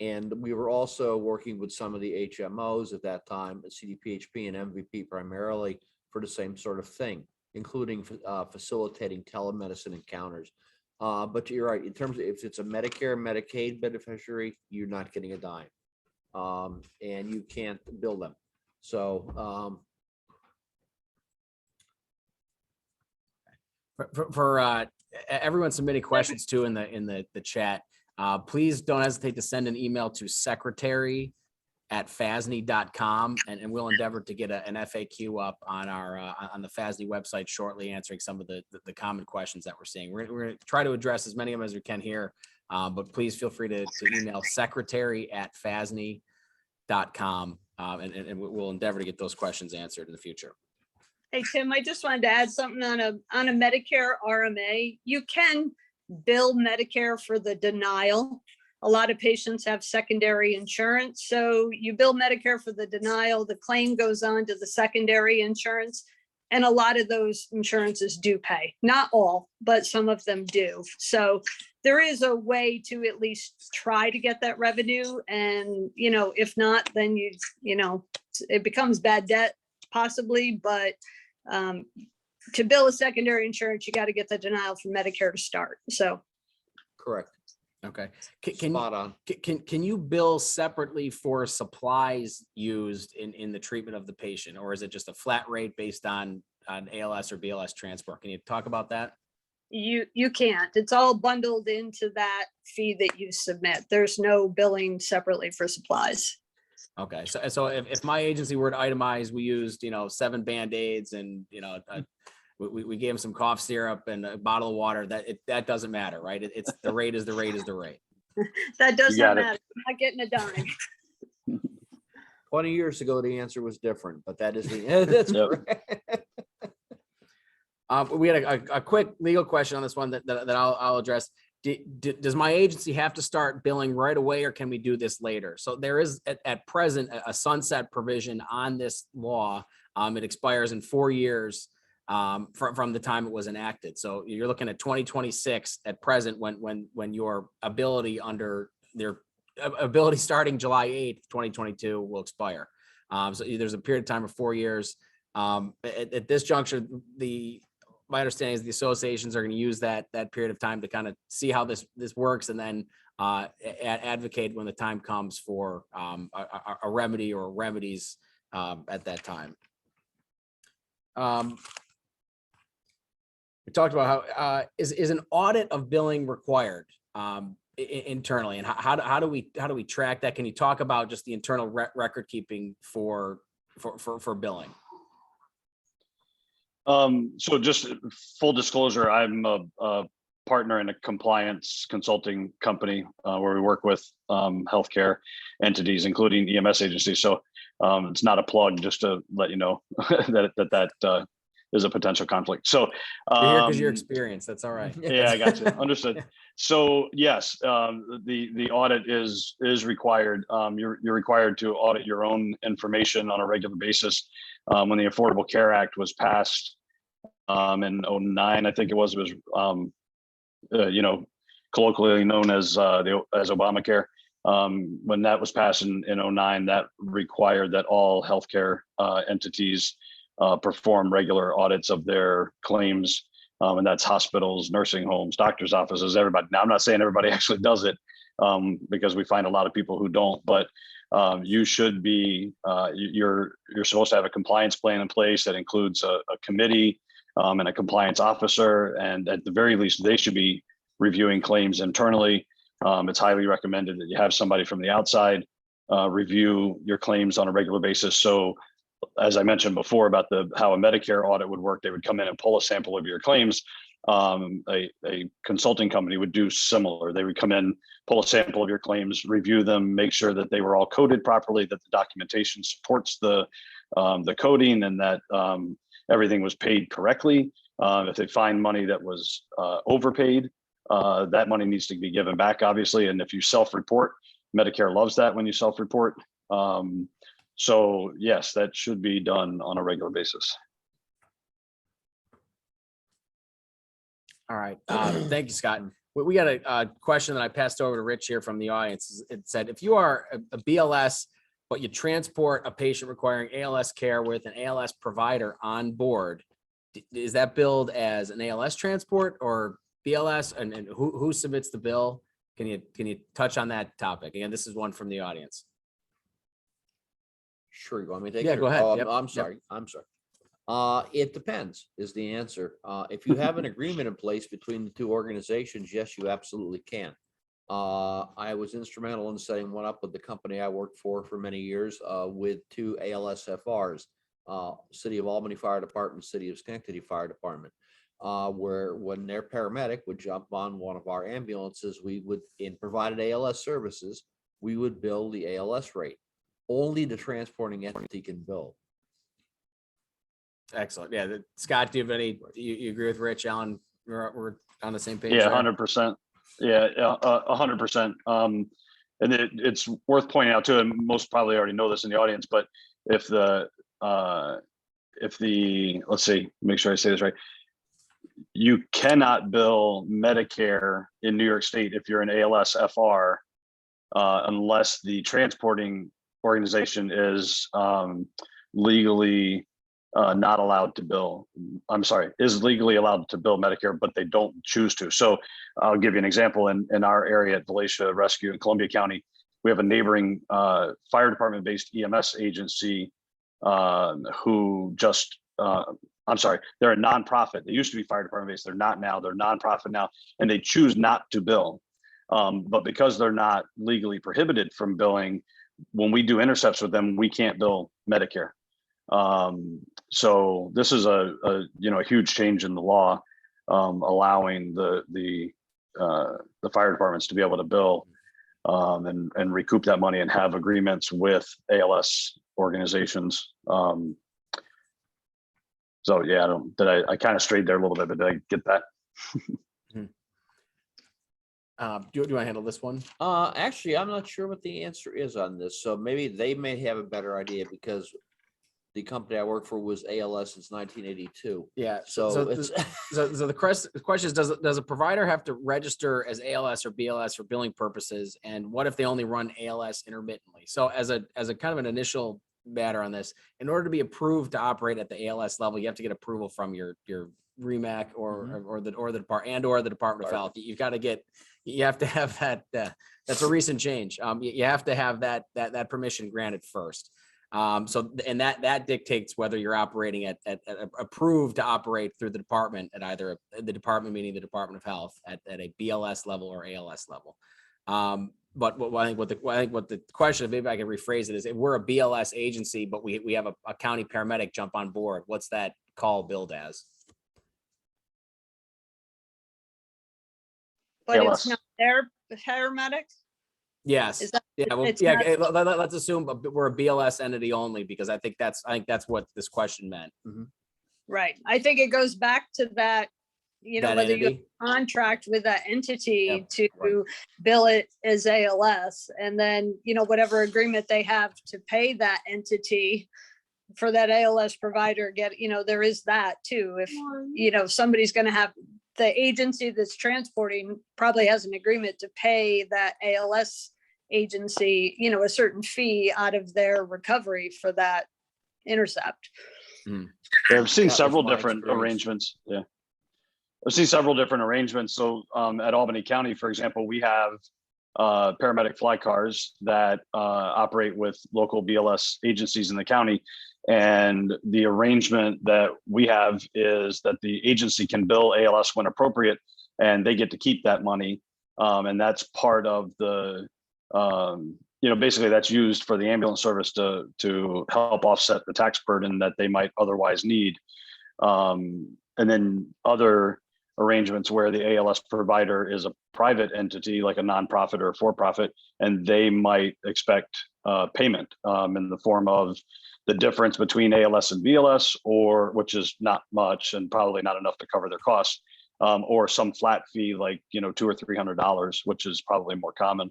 and we were also working with some of the HMOs at that time, CDPHP and MVP primarily, for the same sort of thing, including facilitating telemedicine encounters. But you're right, in terms of if it's a Medicare, Medicaid beneficiary, you're not getting a dime. And you can't bill them. So for everyone submitting questions too in the chat, please don't hesitate to send an email to secretary@fasny.com, and we'll endeavor to get an FAQ up on on the FASNY website shortly, answering some of the common questions that we're seeing. We're going to try to address as many of them as we can here But please feel free to email secretary@fasny.com, and we'll endeavor to get those questions answered in the future. Hey, Tim, I just wanted to add something on a Medicare RMA. You can bill Medicare for the denial. A lot of patients have secondary insurance. So you bill Medicare for the denial, the claim goes on to the secondary insurance. And a lot of those insurances do pay, not all, but some of them do. So there is a way to at least try to get that revenue. And, if not, then it becomes bad debt possibly, but to bill a secondary insurance, you got to get the denial from Medicare to start. So. Correct. Okay. Spot on. Can you bill separately for supplies used in the treatment of the patient, or is it just a flat rate based on ALS or BLS transport? Can you talk about that? You can't. It's all bundled into that fee that you submit. There's no billing separately for supplies. Okay, so if my agency were to itemize, we used 7 Band-Aids and we gave them some cough syrup and a bottle of water, that doesn't matter, right? It's the rate is the rate is the rate. That doesn't got it. matter. I'm not getting a dime. 20 years ago, the answer was different, but that is that's Yep. correct. We had a quick legal question on this one that I'll address. Does my agency have to start billing right away, or can we do this later? So there is at present a sunset provision on this law. It expires in 4 years from the time it was enacted. So you're looking at 2026 at present when your ability under their ability starting July 8th, 2022 will expire. So there's a period of time of 4 years. At this juncture, my understanding is the associations are going to use that period of time to kind of see how this works, and then advocate when the time comes for a remedy or remedies at that time. We talked about how is an audit of billing required internally, and how do we track that? Can you talk about just the internal record keeping for billing? So just full disclosure, I'm a partner in a compliance consulting company where we work with healthcare entities, including EMS agencies. So it's not a plug, just to let you know that is a potential conflict. So You're here because you're experienced. That's all right. Yeah, I got you. Understood. So yes, the audit is required. You're required to audit your own information on a regular basis. When the Affordable Care Act was passed in 2009, I think it was colloquially known as Obamacare. When that was passed in 2009, that required that all healthcare entities perform regular audits of their claims, and that's hospitals, nursing homes, doctors' offices, everybody. Now, I'm not saying everybody actually does it, because we find a lot of people who don't, but you should be, you're supposed to have a compliance plan in place that includes a committee and a compliance officer, and at the very least, they should be reviewing claims internally. It's highly recommended that you have somebody from the outside review your claims on a regular basis. So as I mentioned before about how a Medicare audit would work, they would come in and pull a sample of your claims. A consulting company would do similar. They would come in, pull a sample of your claims, review them, make sure that they were all coded properly, that the documentation supports the coding, and that everything was paid correctly. If they find money that was overpaid, that money needs to be given back, obviously. And if you self-report, Medicare loves that when you self-report. So yes, that should be done on a regular basis. All right. Thank you, Scott. We got a question that I passed over to Rich here from the audience. It said, if you are a BLS, but you transport a patient requiring ALS care with an ALS provider on board, is that billed as an ALS transport or BLS? And who submits the bill? Can you touch on that topic? Again, this is one from the audience. Sure, you want me to take Yeah, it? go ahead. Oh, Yep, I'm sorry. It depends is the answer. If you have an agreement in place between the two organizations, yes, you absolutely can. I was instrumental in setting one up with the company I worked for many years with 2 ALSFRs, City of Albany Fire Department, City of Schenectady Fire Department. where when their paramedic would jump on one of our ambulances, we would, in provided ALS services, we would bill the ALS rate. Only the transporting entity can bill. Excellent. Yeah. Scott, do you have any, you agree with Rich, Alan? We're on the same page. Yeah, there? 100%. Yeah, 100%. And it's worth pointing out too, and most probably already know this in the audience, but if the, let's see, make sure I say this right. You cannot bill Medicare in New York State if you're an ALS FR unless the transporting organization is legally not allowed to bill. I'm sorry, is legally allowed to bill Medicare, but they don't choose to. So I'll give you an example. In our area at Valatia Rescue in Columbia County, we have a neighboring fire department based EMS agency who just, I'm sorry, they're a nonprofit. They used to be fire department based. They're not now. They're nonprofit now, and they choose not to bill. But because they're not legally prohibited from billing, when we do intercepts with them, we can't bill Medicare. So this is a huge change in the law, allowing the fire departments to be able to bill and recoup that money and have agreements with ALS organizations. So yeah, I kind of strayed there a little bit, but did I get that? Do I handle this one? Actually, I'm not sure what the answer is on this. So maybe they may have a better idea, because the company I work for was ALS since 1982. Yeah. So it's So the question is, does a provider have to register as ALS or BLS for billing purposes? And what if they only run ALS intermittently? So as a kind of an initial matter on this, in order to be approved to operate at the ALS level, you have to get approval from your REMAC or the Department of Health. You have to have that. That's a recent change. You have to have that permission granted first. So, and that dictates whether you're operating at approved to operate through the department at either the department, meaning the Department of Health, at a BLS level or ALS level. But I think what the question, maybe I can rephrase it, is if we're a BLS agency, but we have a county paramedic jump on board, what's that call billed as? But ALS. it's not their paramedics? Yes. Is that- Yeah. Well, it's yeah. not- Let's assume we're a BLS entity only, because I think that's what this question meant. Right. I think it goes back to that, That whether you have entity? a contract with that entity Yep, to right. bill it as ALS, and then, whatever agreement they have to pay that entity for that ALS provider there is that too. If, somebody's going to have, the agency that's transporting probably has an agreement to pay that ALS agency, a certain fee out of their recovery for that intercept. Yeah, I've seen That was several my different experience. arrangements. Yeah, I've seen several different arrangements. So at Albany County, for example, we have paramedic fly cars that operate with local BLS agencies in the county. And the arrangement that we have is that the agency can bill ALS when appropriate, and they get to keep that money. And that's part of the, basically that's used for the ambulance service to help offset the tax burden that they might otherwise need. And then other arrangements where the ALS provider is a private entity, like a nonprofit or a for-profit, and they might expect payment in the form of the difference between ALS and BLS, or which is not much and probably not enough to cover their costs, or some flat fee like $200 or $300, which is probably more common.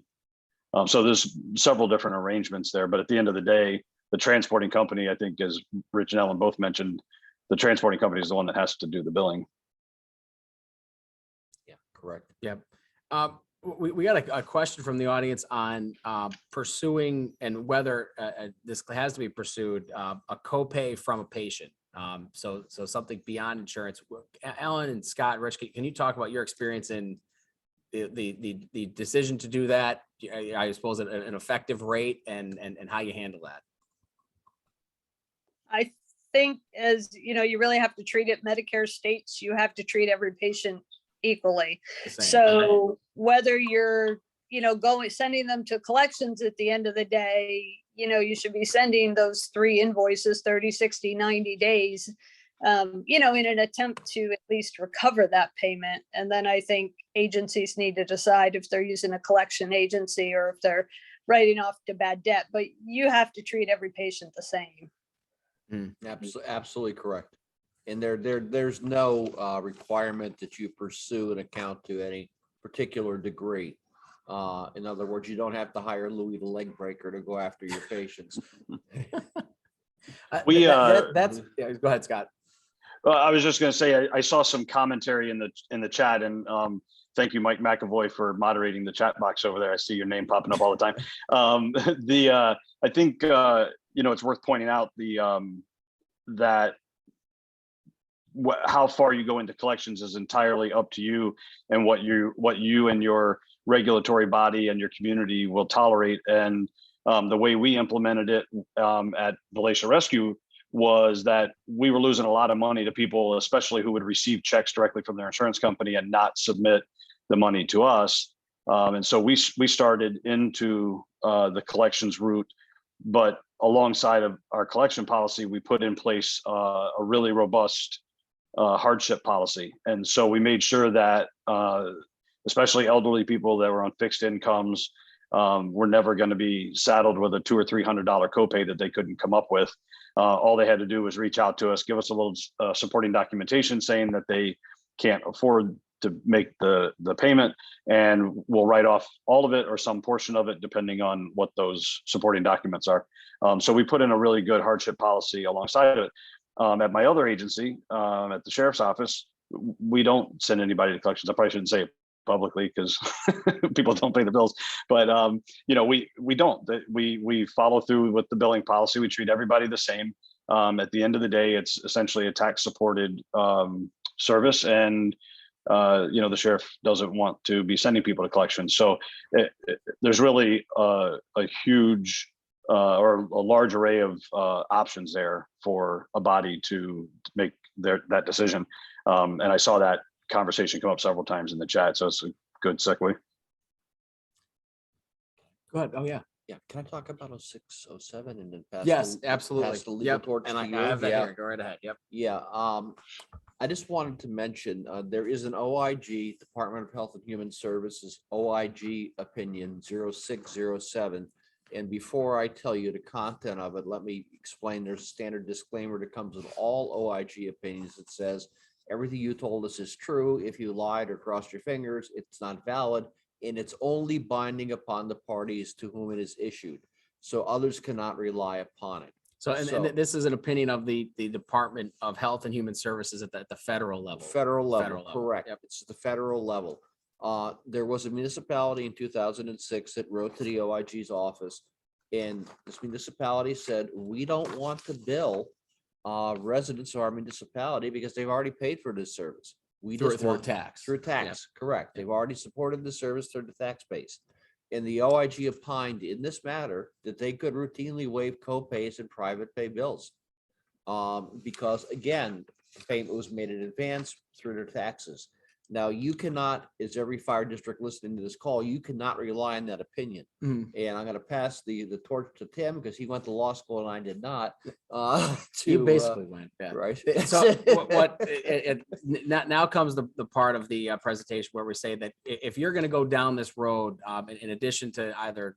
So there's several different arrangements there, but at the end of the day, the transporting company, I think, as Rich and Ellen both mentioned, the transporting company is the one that has to do the billing. Yeah, correct. Yep. We got a question from the audience on pursuing and whether this has to be pursued, a copay from a patient. So something beyond insurance. Ellen and Scott, Rich, can you talk about your experience in the decision to do that? I suppose an effective rate and how you handle that. I think, as you really have to treat it. Medicare states you have to treat every patient equally. So whether you're, sending them to collections at the end of the day, you should be sending those 3 invoices 30, 60, 90 days in an attempt to at least recover that payment. And then I think agencies need to decide if they're using a collection agency or if they're writing off to bad debt, but you have to treat every patient the same. Absolutely correct. And there's no requirement that you pursue an account to any particular degree. In other words, you don't have to hire Louis the leg breaker to go after your patients. Go ahead, Scott. I was just going to say, I saw some commentary in the chat, and thank you, Mike McAvoy, for moderating the chat box over there. I see your name popping up all the time. I think it's worth pointing out that how far you go into collections is entirely up to you and what you and your regulatory body and your community will tolerate. And the way we implemented it at Valatia Rescue was that we were losing a lot of money to people, especially who would receive checks directly from their insurance company and not submit the money to us. And so we started into the collections route, but alongside of our collection policy, we put in place a really robust hardship policy. And so we made sure that especially elderly people that were on fixed incomes were never going to be saddled with a $200 or $300 copay that they couldn't come up with. All they had to do was reach out to us, give us a little supporting documentation saying that they can't afford to make the payment, and we'll write off all of it or some portion of it, depending on what those supporting documents are. So we put in a really good hardship policy alongside of it. At my other agency, at the sheriff's office, we don't send anybody to collections. I probably shouldn't say it publicly because people don't pay the bills, but we don't. We follow through with the billing policy. We treat everybody the same. At the end of the day, it's essentially a tax supported service, and the sheriff doesn't want to be sending people to collections. So there's really a huge or a large array of options there for a body to make that decision. And I saw that conversation come up several times in the chat, so it's a good segue. Go ahead. Oh yeah. Yeah, can I talk about 0607 and then pass? Yes, absolutely. Pass the legal torch And to I you? have that Yeah. here. Go right ahead. Yep. Yeah, I just wanted to mention, there is an OIG, Department of Health and Human Services, OIG opinion 0607. And before I tell you the content of it, let me explain, there's a standard disclaimer that comes with all OIG opinions that says, everything you told us is true. If you lied or crossed your fingers, it's not valid, and it's only binding upon the parties to whom it is issued. So others cannot rely upon it. So, and this is an opinion of the Department of Health and Human Services at the federal level. Federal level, Federal level. correct. Yep. It's the federal level. There was a municipality in 2006 that wrote to the OIG's office, and this municipality said, we don't want to bill residents of our municipality because they've already paid for this service. We just Through want tax. through tax, correct. They've already supported the service through the tax base. And the OIG opined in this matter that they could routinely waive co-pays and private pay bills. Because again, the payment was made in advance through their taxes. Now, you cannot, as every fire district listening to this call, you cannot rely on that opinion. Mhm. And I'm going to pass the torch to Tim because he went to law school and I did not. You basically went. Yeah. Right. So now comes the part of the presentation where we say that if you're going to go down this road, in addition to either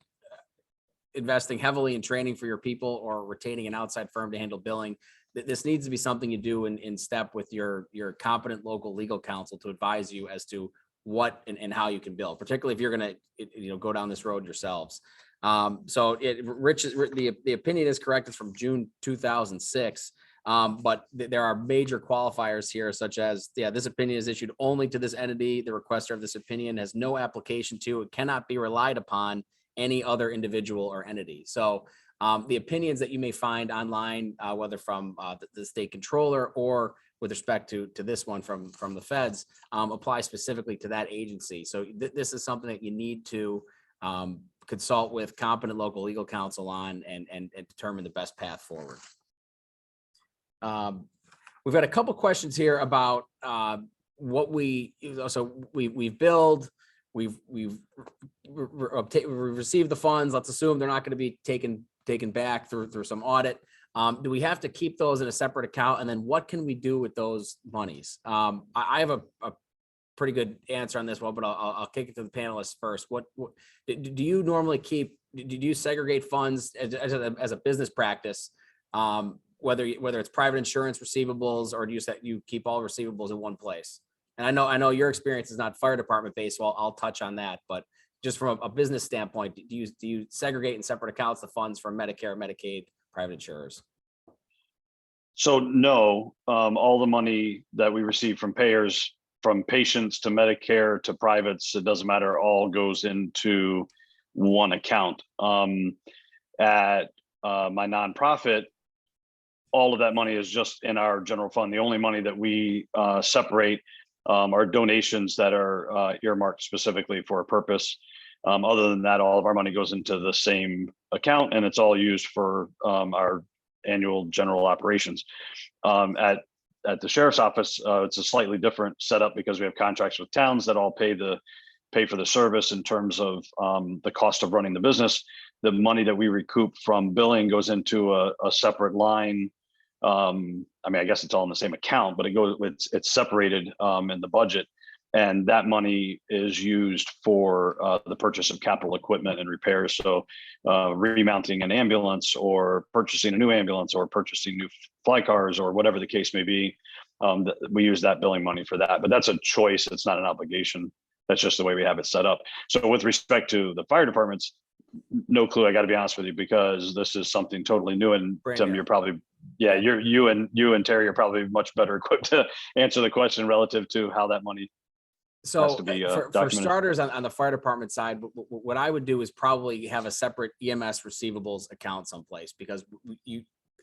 investing heavily in training for your people or retaining an outside firm to handle billing, this needs to be something you do in step with your competent local legal counsel to advise you as to what and how you can bill, particularly if you're going to go down this road yourselves. So Rich, the opinion is correct. It's from June 2006. But there are major qualifiers here, such as, this opinion is issued only to this entity. The requester of this opinion has no application to, it cannot be relied upon any other individual or entity. So the opinions that you may find online, whether from the state controller or with respect to this one from the feds, apply specifically to that agency. So this is something that you need to consult with competent local legal counsel on and determine the best path forward. We've got a couple questions here about what we've billed, we've received the funds. Let's assume they're not going to be taken back through some audit. Do we have to keep those in a separate account? And then what can we do with those monies? I have a pretty good answer on this one, but I'll kick it to the panelists first. What do you normally keep? Do you segregate funds as a business practice? Whether it's private insurance receivables, or do you keep all receivables in one place? And I know your experience is not fire department based, so I'll touch on that. But just from a business standpoint, do you segregate in separate accounts the funds from Medicare, Medicaid, private insurers? So no, all the money that we receive from payers, from patients to Medicare to privates, it doesn't matter, all goes into one account. At my nonprofit, all of that money is just in our general fund. The only money that we separate are donations that are earmarked specifically for a purpose. Other than that, all of our money goes into the same account, and it's all used for our annual general operations. At the sheriff's office, it's a slightly different setup because we have contracts with towns that all pay for the service in terms of the cost of running the business. The money that we recoup from billing goes into a separate line. I mean, I guess it's all in the same account, but it's separated in the budget. And that money is used for the purchase of capital equipment and repairs. So remounting an ambulance, or purchasing a new ambulance, or purchasing new fly cars, or whatever the case may be. We use that billing money for that, but that's a choice. It's not an obligation. That's just the way we have it set up. So with respect to the fire departments, no clue. I got to be honest with you, because this is something totally new. And Tim, you're probably, you and Terry are probably much better equipped to answer the question relative to how that money. So for starters, on the fire department side, what I would do is probably have a separate EMS receivables account someplace, because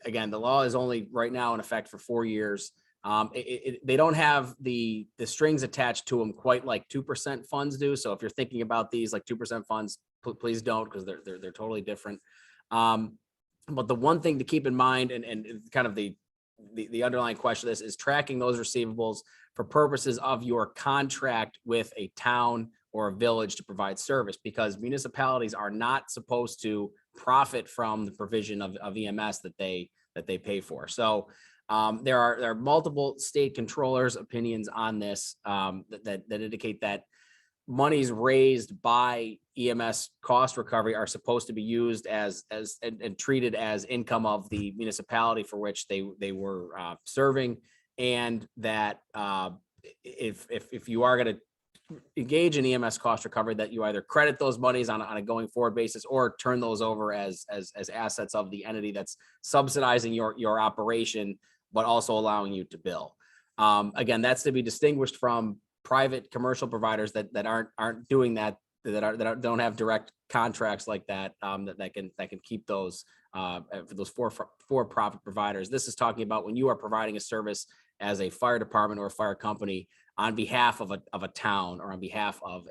again, the law is only right now in effect for 4 years. They don't have the strings attached to them quite like 2% funds do. So if you're thinking about these like 2% funds, please don't, because they're totally different. But the one thing to keep in mind, and kind of the underlying question of this, is tracking those receivables for purposes of your contract with a town or a village to provide service, because municipalities are not supposed to profit from the provision of EMS that they pay for. So there are multiple state controllers' opinions on this that indicate that monies raised by EMS cost recovery are supposed to be used as and treated as income of the municipality for which they were serving, and that if you are going to engage in EMS cost recovery, that you either credit those monies on a going forward basis, or turn those over as assets of the entity that's subsidizing your operation, but also allowing you to bill. Again, that's to be distinguished from private commercial providers that aren't doing that don't have direct contracts like that, that can keep those for those for-profit providers. This is talking about when you are providing a service as a fire department or a fire company on behalf of a town, or on behalf of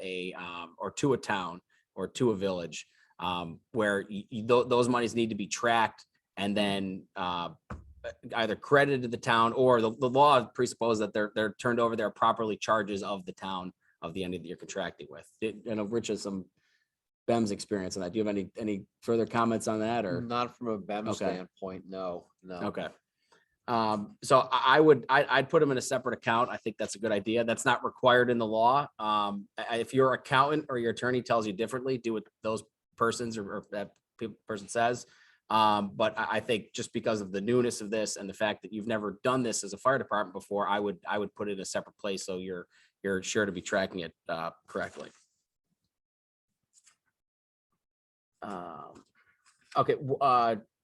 or to a town or to a village, where those monies need to be tracked and then either credited to the town, or the law presupposes that they're turned over. They're properly charges of the town, of the entity that you're contracting with. I know Rich has some BEMS experience on that. Do you have any further comments on that, or Not from a BEM standpoint? No. Okay. So I'd put them in a separate account. I think that's a good idea. That's not required in the law. If your accountant or your attorney tells you differently, do what those persons or that person says. But I think just because of the newness of this and the fact that you've never done this as a fire department before, I would put it in a separate place so you're sure to be tracking it correctly. Okay.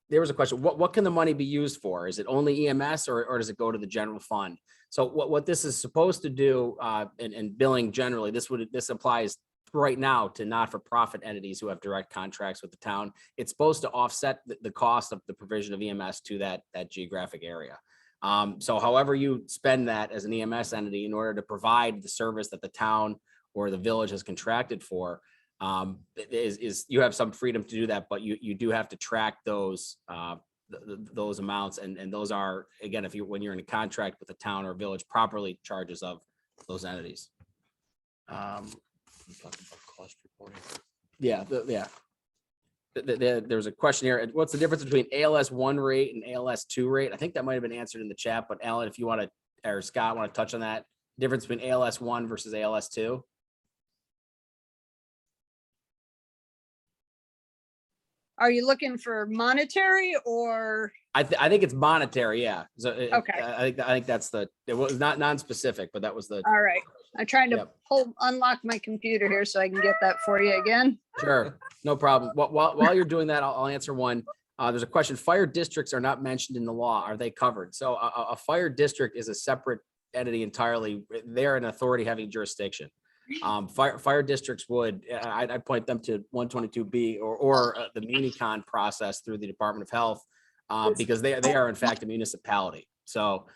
There was a question. What can the money be used for? Is it only EMS, or does it go to the general fund? So what this is supposed to do, in billing generally, this applies right now to not-for-profit entities who have direct contracts with the town. It's supposed to offset the cost of the provision of EMS to that geographic area. So however you spend that as an EMS entity in order to provide the service that the town or the village has contracted for, you have some freedom to do that, but you do have to track those amounts, and those are, again, when you're in a contract with the town or village, properly charges of those entities. Cost reporting. Yeah. There's a question here. What's the difference between ALS 1 rate and ALS 2 rate? I think that might have been answered in the chat, but Alan, if you want to, or Scott want to touch on that difference between ALS 1 versus ALS 2. Are you looking for monetary or? I think it's monetary. Yeah. So Okay. I think that's it was not non-specific, but that was the. All right. I'm trying to Yep. unlock my computer here so I can get that for you again. Sure, no problem. While you're doing that, I'll answer one. There's a question. Fire districts are not mentioned in the law. Are they covered? So a fire district is a separate entity entirely. They're an authority having jurisdiction. Fire districts would, I'd point them to 122B or the MuniCon process through the Department of Health because they are in fact a municipality. So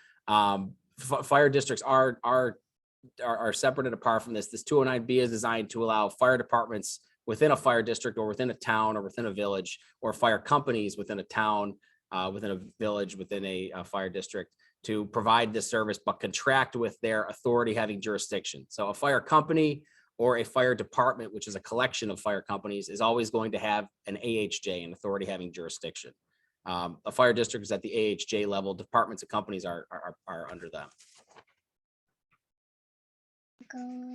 fire districts are separate and apart from this. This 209B is designed to allow fire departments within a fire district or within a town or within a village, or fire companies within a town, within a village, within a fire district, to provide this service, but contract with their authority having jurisdiction. So a fire company or a fire department, which is a collection of fire companies, is always going to have an AHJ, an authority having jurisdiction. A fire district is at the AHJ level. Departments and companies are under them.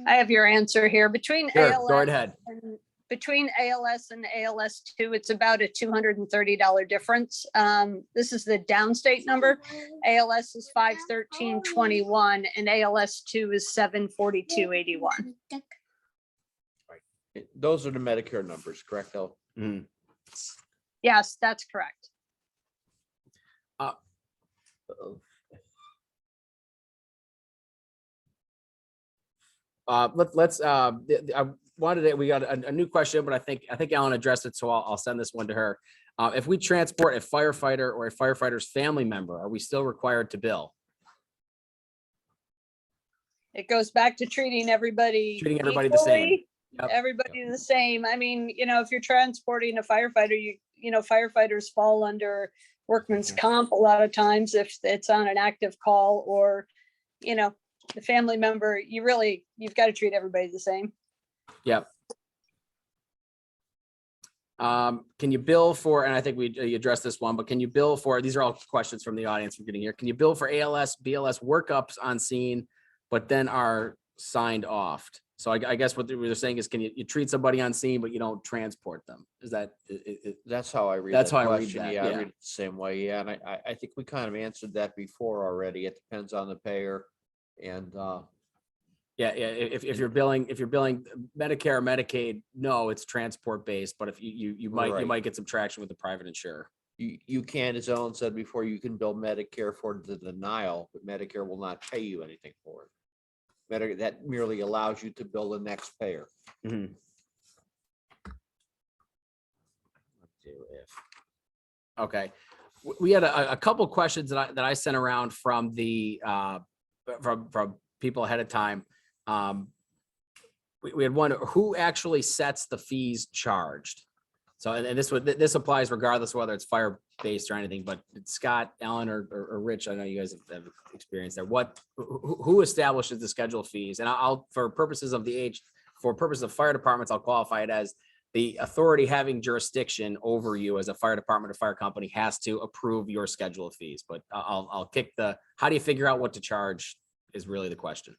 I have your answer here. Between Sure, ALS go right ahead. and between ALS and ALS 2, it's about a $230 difference. This is the downstate number. ALS is 513.21 and ALS 2 is 742.81. Those are the Medicare numbers, correct, El? Mhm. Yes, that's correct. We got a new question, but I think Alan addressed it, so I'll send this one to her. If we transport a firefighter or a firefighter's family member, are we still required to bill? It goes back to treating everybody the same. equally, Yep. everybody the same. I mean, if you're transporting a firefighter, firefighters fall under workman's comp a lot of times if it's on an active call, or, the family member, you've got to treat everybody the same. Yep. Can you bill for, and I think we addressed this one, but can you bill for, these are all questions from the audience we're getting here. Can you bill for ALS, BLS workups on scene, but then are signed off? So I guess what they're saying is, can you treat somebody on scene, but you don't transport them? Is that? That's how I read. That's that how I read question. that, Yeah, I yeah. read it the same way. Yeah, and I think we kind of answered that before already. It depends on the payer, and Yeah. If you're billing Medicare or Medicaid, no, it's transport based. But if you Right. might get some traction with the private insurer. you can, as Ellen said before, you can bill Medicare for the denial, but Medicare will not pay you anything for it. That merely allows you to bill the next payer. Mhm. Okay, we had a couple questions that I sent around from the from people ahead of time. We had one: who actually sets the fees charged? So, and this applies regardless of whether it's fire based or anything. But Scott, Ellen, or Rich, I know you guys have experience there. Who establishes the schedule of fees? And I'll for purposes of fire departments, I'll qualify it as the authority having jurisdiction over you as a fire department or fire company has to approve your schedule of fees. But I'll kick how do you figure out what to charge is really the question.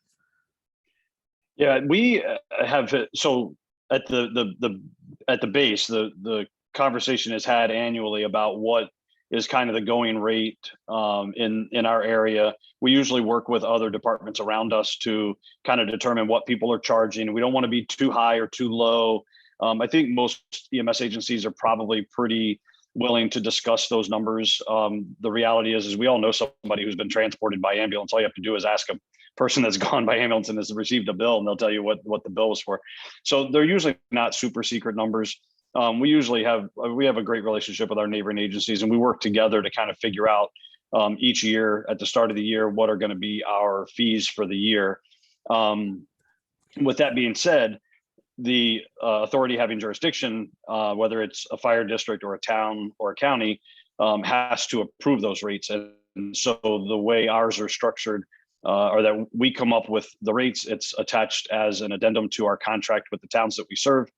Yeah, we have, so at the base, the conversation is had annually about what is kind of the going rate in our area. We usually work with other departments around us to kind of determine what people are charging. We don't want to be too high or too low. I think most EMS agencies are probably pretty willing to discuss those numbers. The reality is we all know somebody who's been transported by ambulance. All you have to do is ask a person that's gone by ambulance and has received a bill, and they'll tell you what the bill was for. So they're usually not super secret numbers. We have a great relationship with our neighboring agencies, and we work together to kind of figure out each year at the start of the year what are going to be our fees for the year. With that being said, the authority having jurisdiction, whether it's a fire district or a town or a county, has to approve those rates. And so the way ours are structured, or that we come up with the rates, it's attached as an addendum to our contract with the towns that we serve.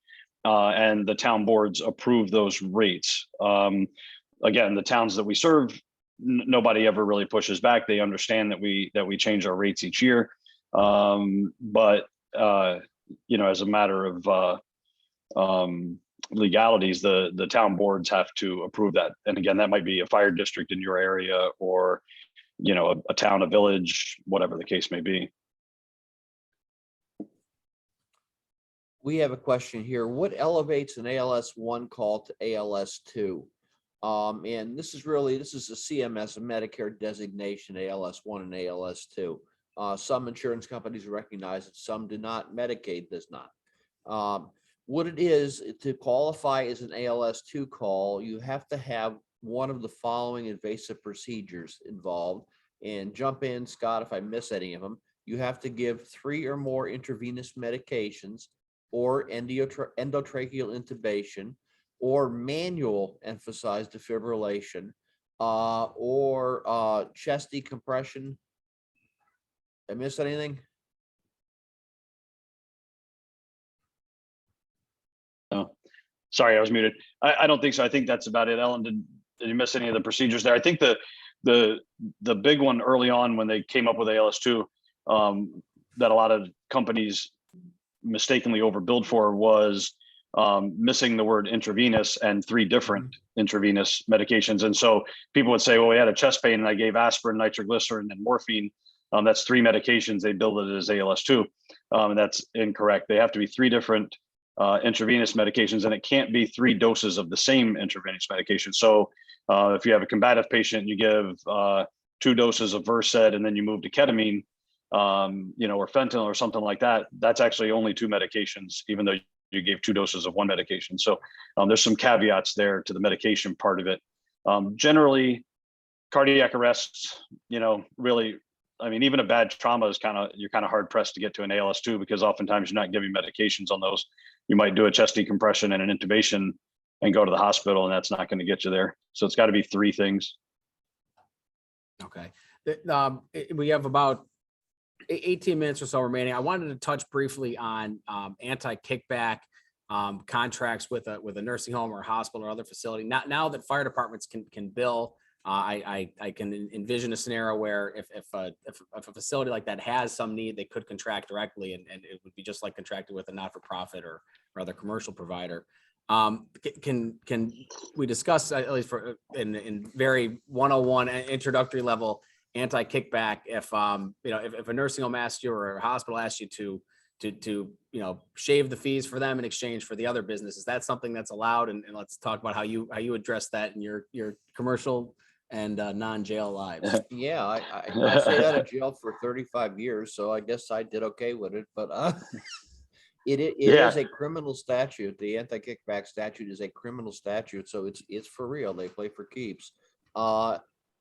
and the town boards approve those rates. Again, the towns that we serve, nobody ever really pushes back. They understand that we change our rates each year. But as a matter of legalities, the town boards have to approve that. And again, that might be a fire district in your area, or a town, a village, whatever the case may be. We have a question here. What elevates an ALS 1 call to ALS 2? And this is a CMS, a Medicare designation, ALS 1 and ALS 2. Some insurance companies recognize it, some do not. Medicaid does not. What it is, to qualify as an ALS 2 call, you have to have one of the following invasive procedures involved. And jump in, Scott, if I miss any of them. You have to give 3 or more intravenous medications, or endotracheal intubation, or manual emphasized defibrillation, or chest decompression. I miss anything? No, sorry, I was muted. I don't think so. I think that's about it. Ellen, did you miss any of the procedures there? I think the big one early on when they came up with ALS2, that a lot of companies mistakenly overbilled for, was missing the word intravenous and 3 different intravenous medications. And so people would say, well, we had a chest pain and I gave aspirin, nitroglycerin, and morphine. That's 3 medications. They billed it as ALS2. And that's incorrect. They have to be 3 different intravenous medications, and it can't be 3 doses of the same intravenous medication. So if you have a combative patient, you give 2 doses of Versed and then you move to ketamine, or fentanyl or something like that. That's actually only 2 medications, even though you gave 2 doses of 1 medication. So there's some caveats there to the medication part of it. Generally, cardiac arrests, really, I mean, even a bad trauma is you're kind of hard pressed to get to an ALS2, because oftentimes you're not giving medications on those. You might do a chest decompression and an intubation and go to the hospital, and that's not going to get you there. So it's got to be 3 things. Okay. We have about 18 minutes or so remaining. I wanted to touch briefly on anti-kickback contracts with a nursing home or a hospital or other facility. Now that fire departments can bill, I can envision a scenario where if a facility like that has some need, they could contract directly, and it would be just like contracted with a not-for-profit or other commercial provider. Can we discuss, at least in very 101 introductory level, anti-kickback? If a nursing home asked you or a hospital asked you to shave the fees for them in exchange for the other business, is that something that's allowed? And let's talk about how you address that in your commercial and non-jail lives. Yeah, I stayed out of jail for 35 years, so I guess I did okay with it. But it is a criminal statute. The anti-kickback statute is a criminal statute, so it's for real. They play for keeps.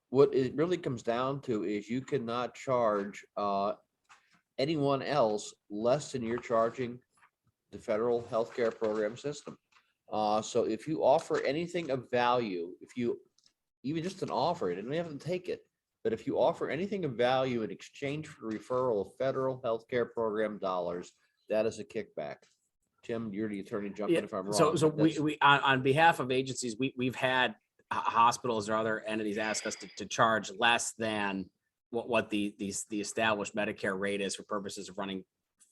What it really comes down to is you cannot charge anyone else less than you're charging the federal healthcare program system. So if you offer anything of value, even just an offer, you don't have to take it, but if you offer anything of value in exchange for referral of federal healthcare program dollars, that is a kickback. Tim, you're the attorney. Jump in if I'm wrong. So we on behalf of agencies, we've had hospitals or other entities ask us to charge less than what the established Medicare rate is for purposes of running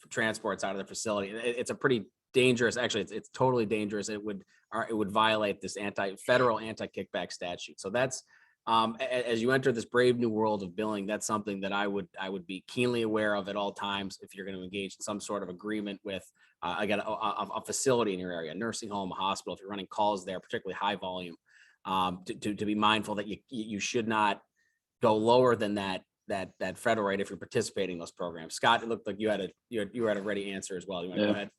transports out of the facility. It's a pretty dangerous, actually, it's totally dangerous. It would violate this federal anti-kickback statute. So that's as you enter this brave new world of billing, that's something that I would be keenly aware of at all times. If you're going to engage in some sort of agreement with again a facility in your area, a nursing home, a hospital, if you're running calls there, particularly high volume, to be mindful that you should not go lower than that federal rate if you're participating in those programs. Scott, it looked like you had a ready answer as well. You want to go ahead?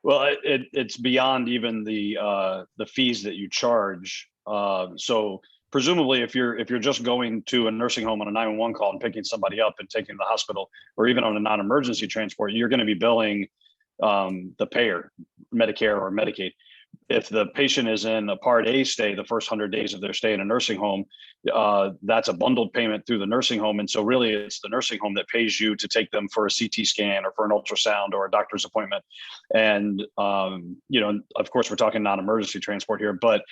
Well, it's beyond even the fees that you charge. So presumably, if you're just going to a nursing home on a 911 call and picking somebody up and taking them to the hospital, or even on a non-emergency transport, you're going to be billing the payer, Medicare or Medicaid. if the patient is in a Part A stay, the first 100 days of their stay in a nursing home, that's a bundled payment through the nursing home. And so really it's the nursing home that pays you to take them for a CT scan or for an ultrasound or a doctor's appointment. And, you know, of course, we're talking non-emergency transport here, but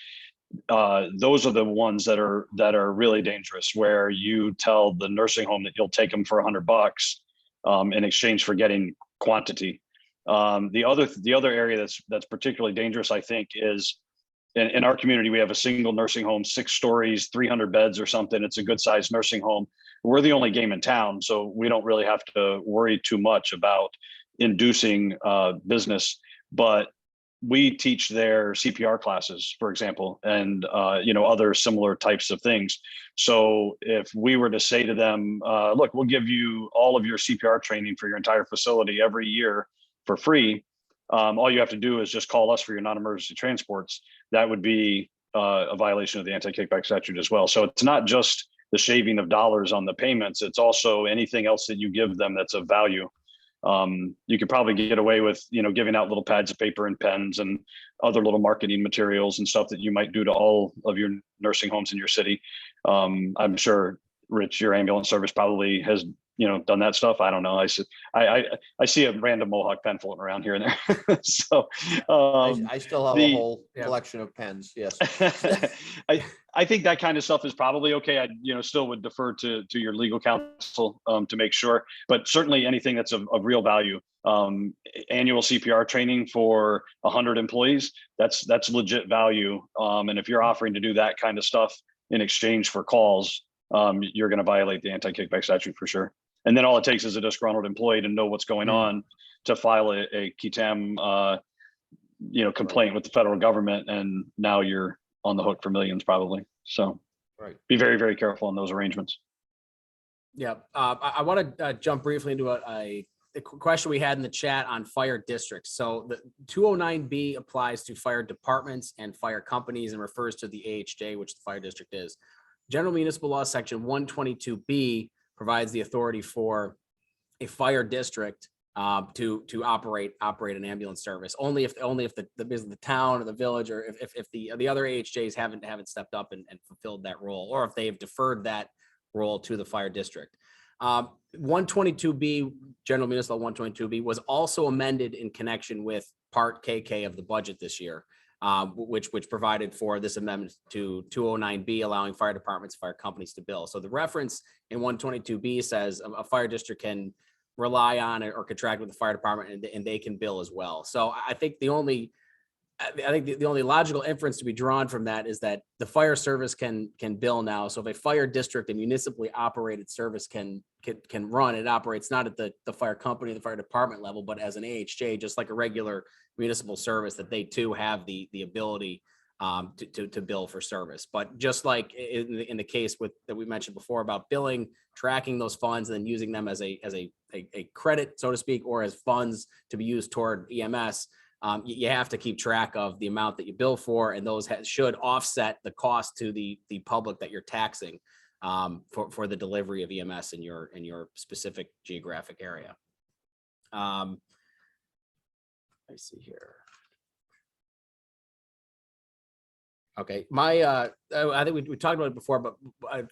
those are the ones that are really dangerous, where you tell the nursing home that you'll take them for $100 in exchange for getting quantity. The other area that's particularly dangerous, I think, is in our community, we have a single nursing home, 6 stories, 300 beds or something. It's a good sized nursing home. We're the only game in town, so we don't really have to worry too much about inducing business, but we teach their CPR classes, for example, and you know, other similar types of things. So if we were to say to them, look, we'll give you all of your CPR training for your entire facility every year for free, all you have to do is just call us for your non-emergency transports, that would be a violation of the Anti-Kickback Statute as well. So it's not just the shaving of dollars on the payments, it's also anything else that you give them that's of value. You could probably get away with, you know, giving out little pads of paper and pens and other little marketing materials and stuff that you might do to all of your nursing homes in your city. I'm sure, Rich, your ambulance service probably has, you know, done that stuff. I don't know. I see a random Mohawk pen floating around here and there. So I still have a whole collection of pens. Yes. I think that kind of stuff is probably okay. I, you know, still would defer to your legal counsel to make sure, but certainly anything that's of real value. Annual CPR training for 100 employees, that's legit value. And if you're offering to do that kind of stuff in exchange for calls, you're going to violate the Anti-Kickback Statute for sure. And then all it takes is a disgruntled employee to know what's going on to file a QTAM, you know, complaint with the federal government, and now you're on the hook for millions probably. So be very, very careful on those arrangements. Yeah, I want to jump briefly into a question we had in the chat on fire districts. So the 209B applies to fire departments and fire companies and refers to the AHJ, which the fire district is. General Municipal Law Section 122B provides the authority for a fire district to operate an ambulance service only if the town or the village, or if the other AHJs haven't stepped up and fulfilled that role, or if they've deferred that role to the fire district. 122B, General Municipal 122B, was also amended in connection with Part KK of the budget this year, which provided for this amendment to 209B, allowing fire departments, fire companies to bill. So the reference in 122B says a fire district can rely on or contract with the fire department, and they can bill as well. So I think the only logical inference to be drawn from that is that the fire service can bill now. So if a fire district, a municipally operated service can run, it operates not at the fire company, the fire department level, but as an AHJ, just like a regular municipal service, that they too have the ability to bill for service. But just like in the case that we mentioned before about billing, tracking those funds and then using them as a credit, so to speak, or as funds to be used toward EMS, you have to keep track of the amount that you bill for, and those should offset the cost to the public that you're taxing for the delivery of EMS in your specific geographic area. Let me see here. Okay, I think we talked about it before, but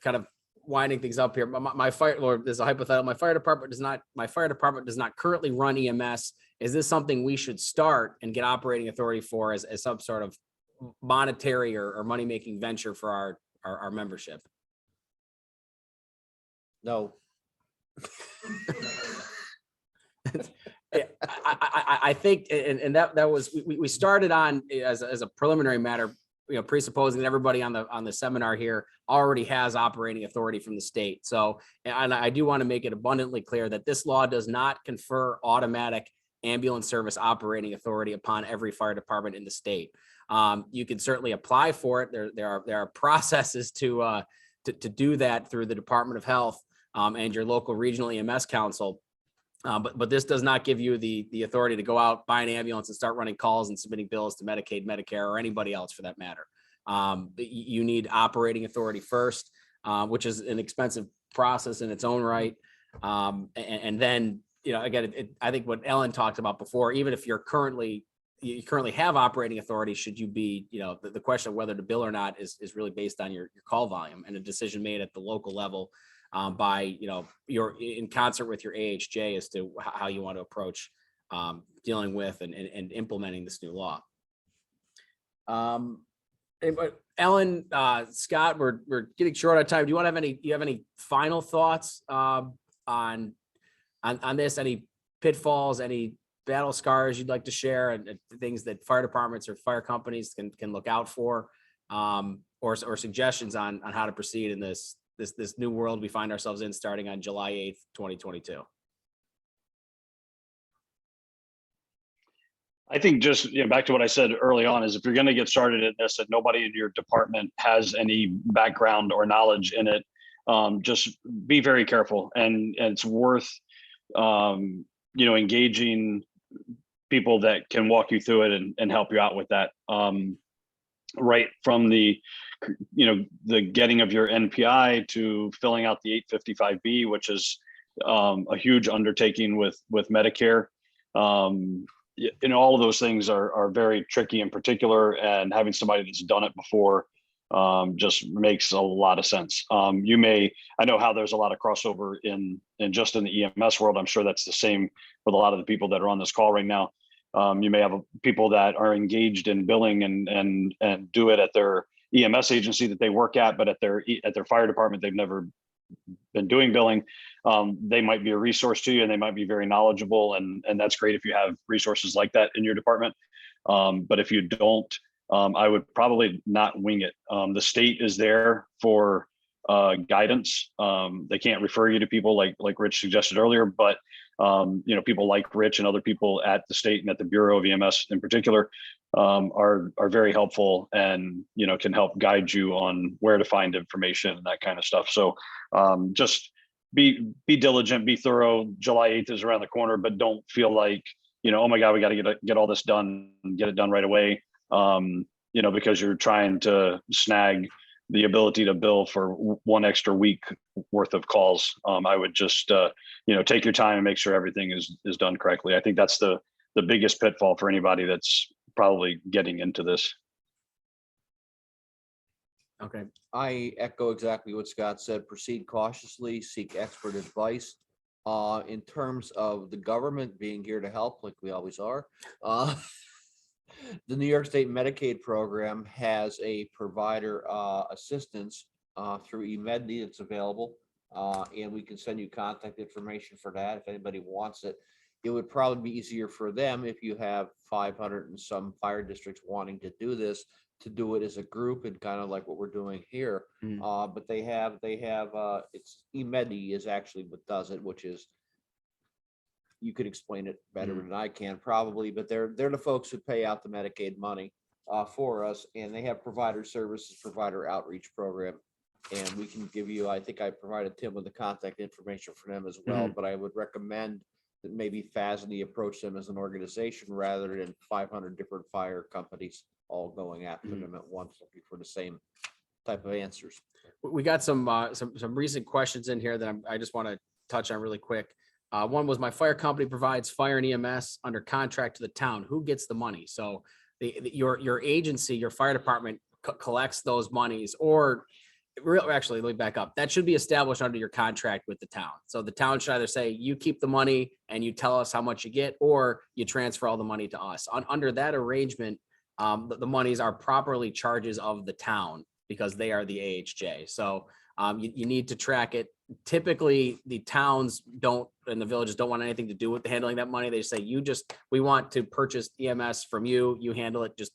kind of winding things up here. My fire, Lord, there's a hypothetical. My fire department does not currently run EMS. Is this something we should start and get operating authority for as some sort of monetary or money-making venture for our membership? No. I think, and that was, we started on as a preliminary matter, you know, presupposing that everybody on the seminar here already has operating authority from the state. So, and I do want to make it abundantly clear that this law does not confer automatic ambulance service operating authority upon every fire department in the state. You can certainly apply for it. There are processes to do that through the Department of Health and your local regional EMS council. But this does not give you the authority to go out, buy an ambulance, and start running calls and submitting bills to Medicaid, Medicare, or anybody else for that matter. You need operating authority first, which is an expensive process in its own right. And then, you know, again, I think what Ellen talked about before, even if you're currently you currently have operating authority, should you be, the question of whether to bill or not is really based on your call volume, and a decision made at the local level by, your in concert with your AHJ as to how you want to approach dealing with and implementing this new law. Ellen, Scott, we're getting short on time. Do you have any final thoughts on this? Any pitfalls, any battle scars you'd like to share, and things that fire departments or fire companies can look out for, or suggestions on how to proceed in this new world we find ourselves in starting on July 8th, 2022? I think just back to what I said early on is if you're going to get started in this and nobody in your department has any background or knowledge in it, just be very careful, and it's worth engaging people that can walk you through it and help you out with that. Right from the getting of your NPI to filling out the 855B, which is a huge undertaking with Medicare. All of those things are very tricky in particular, and having somebody that's done it before just makes a lot of sense. I know how there's a lot of crossover in just in the EMS world. I'm sure that's the same with a lot of the people that are on this call right now. You may have people that are engaged in billing and do it at their EMS agency that they work at, but at their fire department, they've never been doing billing. They might be a resource to you, and they might be very knowledgeable, and that's great if you have resources like that in your department. But if you don't, I would probably not wing it. The state is there for guidance. They can't refer you to people like Rich suggested earlier, but people like Rich and other people at the state and at the Bureau of EMS in particular are very helpful, and can help guide you on where to find information and that kind of stuff. So just be diligent, be thorough. July 8th is around the corner, but don't feel like oh my God, we got to get all this done and get it done right away. Because you're trying to snag the ability to bill for one extra week worth of calls. I would just, take your time and make sure everything is done correctly. I think that's the biggest pitfall for anybody that's probably getting into this. Okay. I echo exactly what Scott said. Proceed cautiously, seek expert advice. In terms of the government being here to help, like we always are, the New York State Medicaid program has a provider assistance through eMedNey that's available, and we can send you contact information for that if anybody wants it. It would probably be easier for them if you have 500 and some fire districts wanting to do this, to do it as a group and kind of like what we're doing here. But they have it's eMedNey is actually what does it, which is, you could explain it better than I can probably, but they're the folks who pay out the Medicaid money for us, and they have provider services, provider outreach program, and we can give you, I think I provided Tim with the contact information for them as well, but I would recommend that maybe FASNY approach them as an organization rather than 500 different fire companies all going after them at once looking for the same type of answers. We got some recent questions in here that I just want to touch on really quick. One was, my fire company provides fire and EMS under contract to the town. Who gets the money? So your agency, your fire department collects those monies, or actually, let me back up. That should be established under your contract with the town. So the town should either say, you keep the money and you tell us how much you get, or you transfer all the money to us. Under that arrangement, the monies are properly charges of the town because they are the AHJ. So you need to track it. Typically, the towns and the villages don't want anything to do with handling that money. They say, we want to purchase EMS from you. You handle it. Just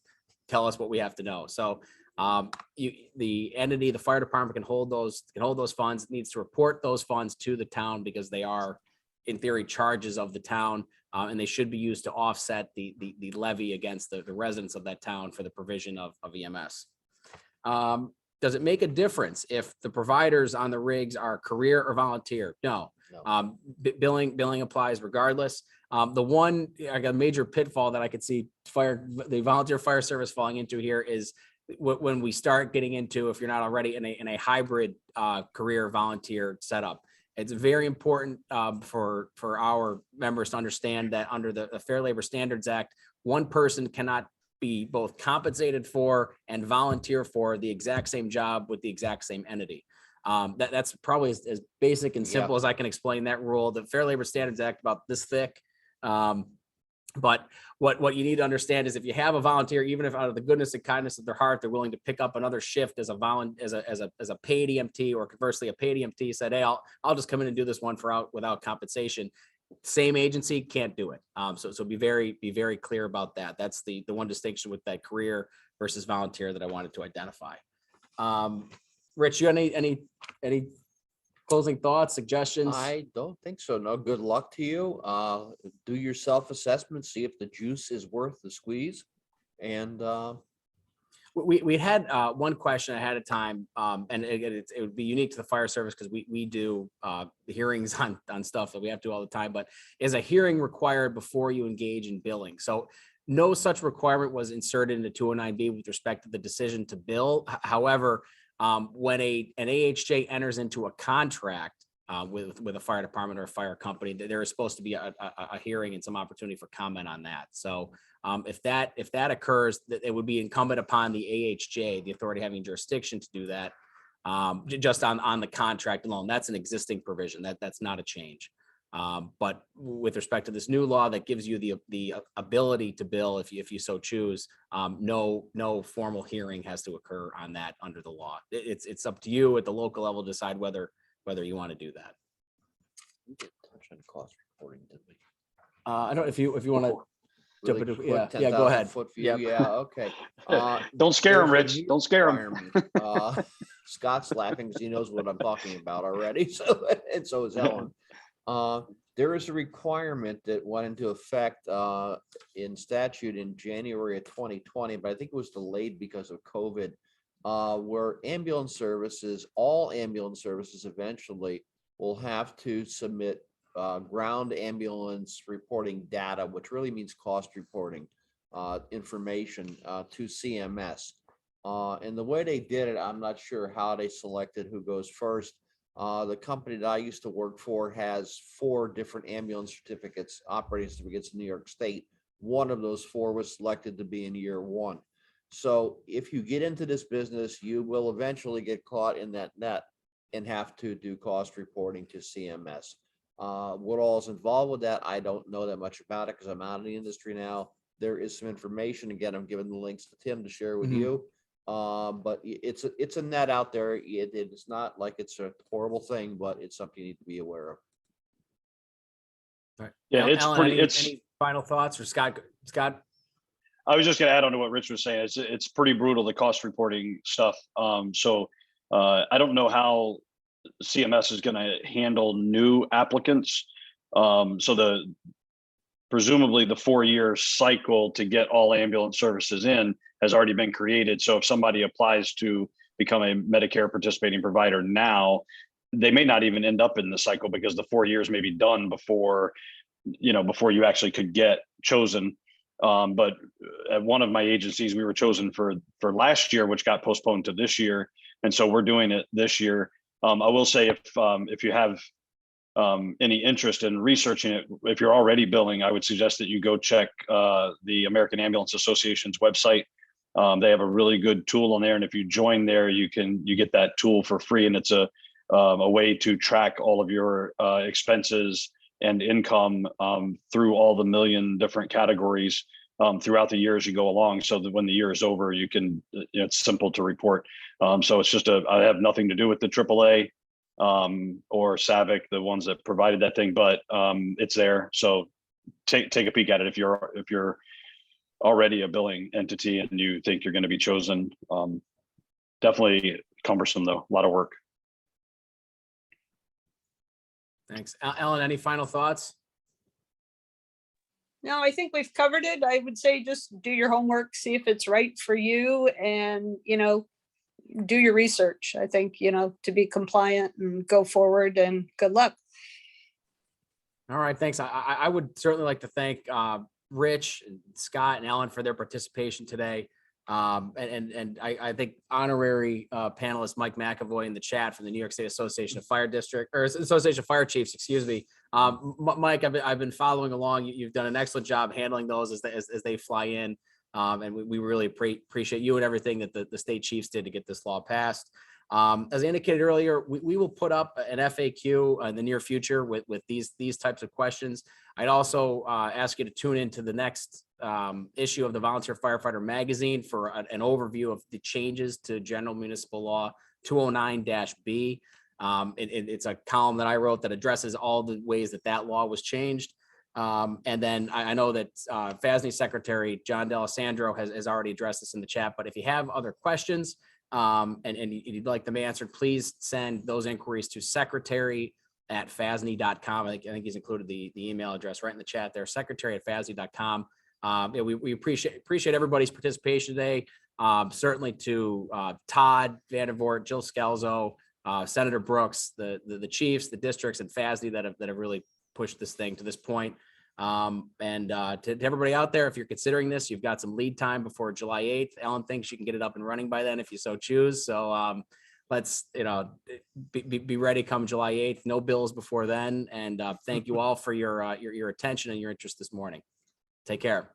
tell us what we have to know. So the entity, the fire department can hold those funds. It needs to report those funds to the town because they are, in theory, charges of the town, and they should be used to offset the levy against the residents of that town for the provision of EMS. Does it make a difference if the providers on the rigs are career or volunteer? No. Billing applies regardless. I got a major pitfall that I could see the volunteer fire service falling into here is when we start getting into, if you're not already in a hybrid career volunteer setup. It's very important for our members to understand that under the Fair Labor Standards Act, one person cannot be both compensated for and volunteer for the exact same job with the exact same entity. That's probably as basic and simple as I can explain that rule. The Fair Labor Standards Act about this thick. But what you need to understand is if you have a volunteer, even if out of the goodness and kindness of their heart, they're willing to pick up another shift as a paid EMT, or conversely, a paid EMT said, hey, I'll just come in and do this one without compensation. Same agency can't do it. So be very clear about that. That's the one distinction with that career versus volunteer that I wanted to identify. Rich, you have any closing thoughts, suggestions? I don't think so. No, good luck to you. Do your self-assessment, see if the juice is worth the squeeze. And We had one question ahead of time, and it would be unique to the fire service because we do hearings on stuff that we have to do all the time. But is a hearing required before you engage in billing? So no such requirement was inserted into 209B with respect to the decision to bill. However, when an AHJ enters into a contract with a fire department or a fire company, there is supposed to be a hearing and some opportunity for comment on that. So if that occurs, it would be incumbent upon the AHJ, the authority having jurisdiction, to do that just on the contract alone. That's an existing provision. That's not a change. But with respect to this new law that gives you the ability to bill if you so choose, no formal hearing has to occur on that under the law. It's up to you at the local level to decide whether you want to do that. we did touch on cost reporting, didn't we? I don't, if you want to jump Really into, quick, yeah, go 10,000 ahead. foot view, Yep. yeah, okay. Don't scare him, There's a Rich. new Don't scare him. requirement. Scott's laughing because he knows what I'm talking about already. So, and so is Ellen. There is a requirement that went into effect in statute in January of 2020, but I think it was delayed because of COVID, where ambulance services, all ambulance services eventually will have to submit ground ambulance reporting data, which really means cost reporting information to CMS. And the way they did it, I'm not sure how they selected who goes first. The company that I used to work for has 4 different ambulance certificates, operating certificates in New York State. One of those 4 was selected to be in year 1. So if you get into this business, you will eventually get caught in that net and have to do cost reporting to CMS. What all is involved with that, I don't know that much about it because I'm out of the industry now. There is some information. Again, I'm giving the links to Tim to share with you. But it's a net out there. It's not like it's a horrible thing, but it's something you need to be aware of. All right. Yeah, it's Alan, pretty. any final thoughts, or Scott? I was just going to add on to what Rich was saying. It's pretty brutal, the cost reporting stuff. So I don't know how CMS is going to handle new applicants. So presumably the 4-year cycle to get all ambulance services in has already been created. So if somebody applies to become a Medicare participating provider now, they may not even end up in the cycle because the 4 years may be done before you actually could get chosen. But at one of my agencies, we were chosen for last year, which got postponed to this year. And so we're doing it this year. I will say if you have any interest in researching it, if you're already billing, I would suggest that you go check the American Ambulance Association's website. They have a really good tool on there. And if you join there, you get that tool for free. And it's a way to track all of your expenses and income through all the million different categories throughout the year as you go along, so that when the year is over, you can, it's simple to report. So it's just I have nothing to do with the AAA or SAVIC, the ones that provided that thing, but it's there. So take a peek at it if you're already a billing entity and you think you're going to be chosen. Definitely cumbersome though, a lot of work. Thanks. Ellen, any final thoughts? No, I think we've covered it. I would say just do your homework, see if it's right for you, and, do your research. I think, to be compliant and go forward, and good luck. All right, thanks. I would certainly like to thank Rich, and Scott, and Ellen for their participation today. And I think honorary panelist Mike McAvoy in the chat from the New York State Association of Fire Chiefs, excuse me, Mike, I've been following along. You've done an excellent job handling those as they fly in. And we really appreciate you and everything that the state chiefs did to get this law passed. As I indicated earlier, we will put up an FAQ in the near future with these types of questions. I'd also ask you to tune into the next issue of the Volunteer Firefighter magazine for an overview of the changes to General Municipal Law 209-B. It's a column that I wrote that addresses all the ways that law was changed. And then I know that FASNY Secretary John D'Alessandro has already addressed this in the chat, but if you have other questions and you'd like them answered, please send those inquiries to secretary@fasny.com. I think he's included the email address right in the chat there, secretary@fasny.com. We appreciate everybody's participation today. Certainly to Todd Vandervoort, Jill Scalzo, Senator Brooks, the chiefs, the districts, and FASNY that have really pushed this thing to this point. And to everybody out there, if you're considering this, you've got some lead time before July 8th. Ellen thinks you can get it up and running by then if you so choose. So let's, be ready come July 8th. No bills before then. And thank you all for your attention and your interest this morning. Take care.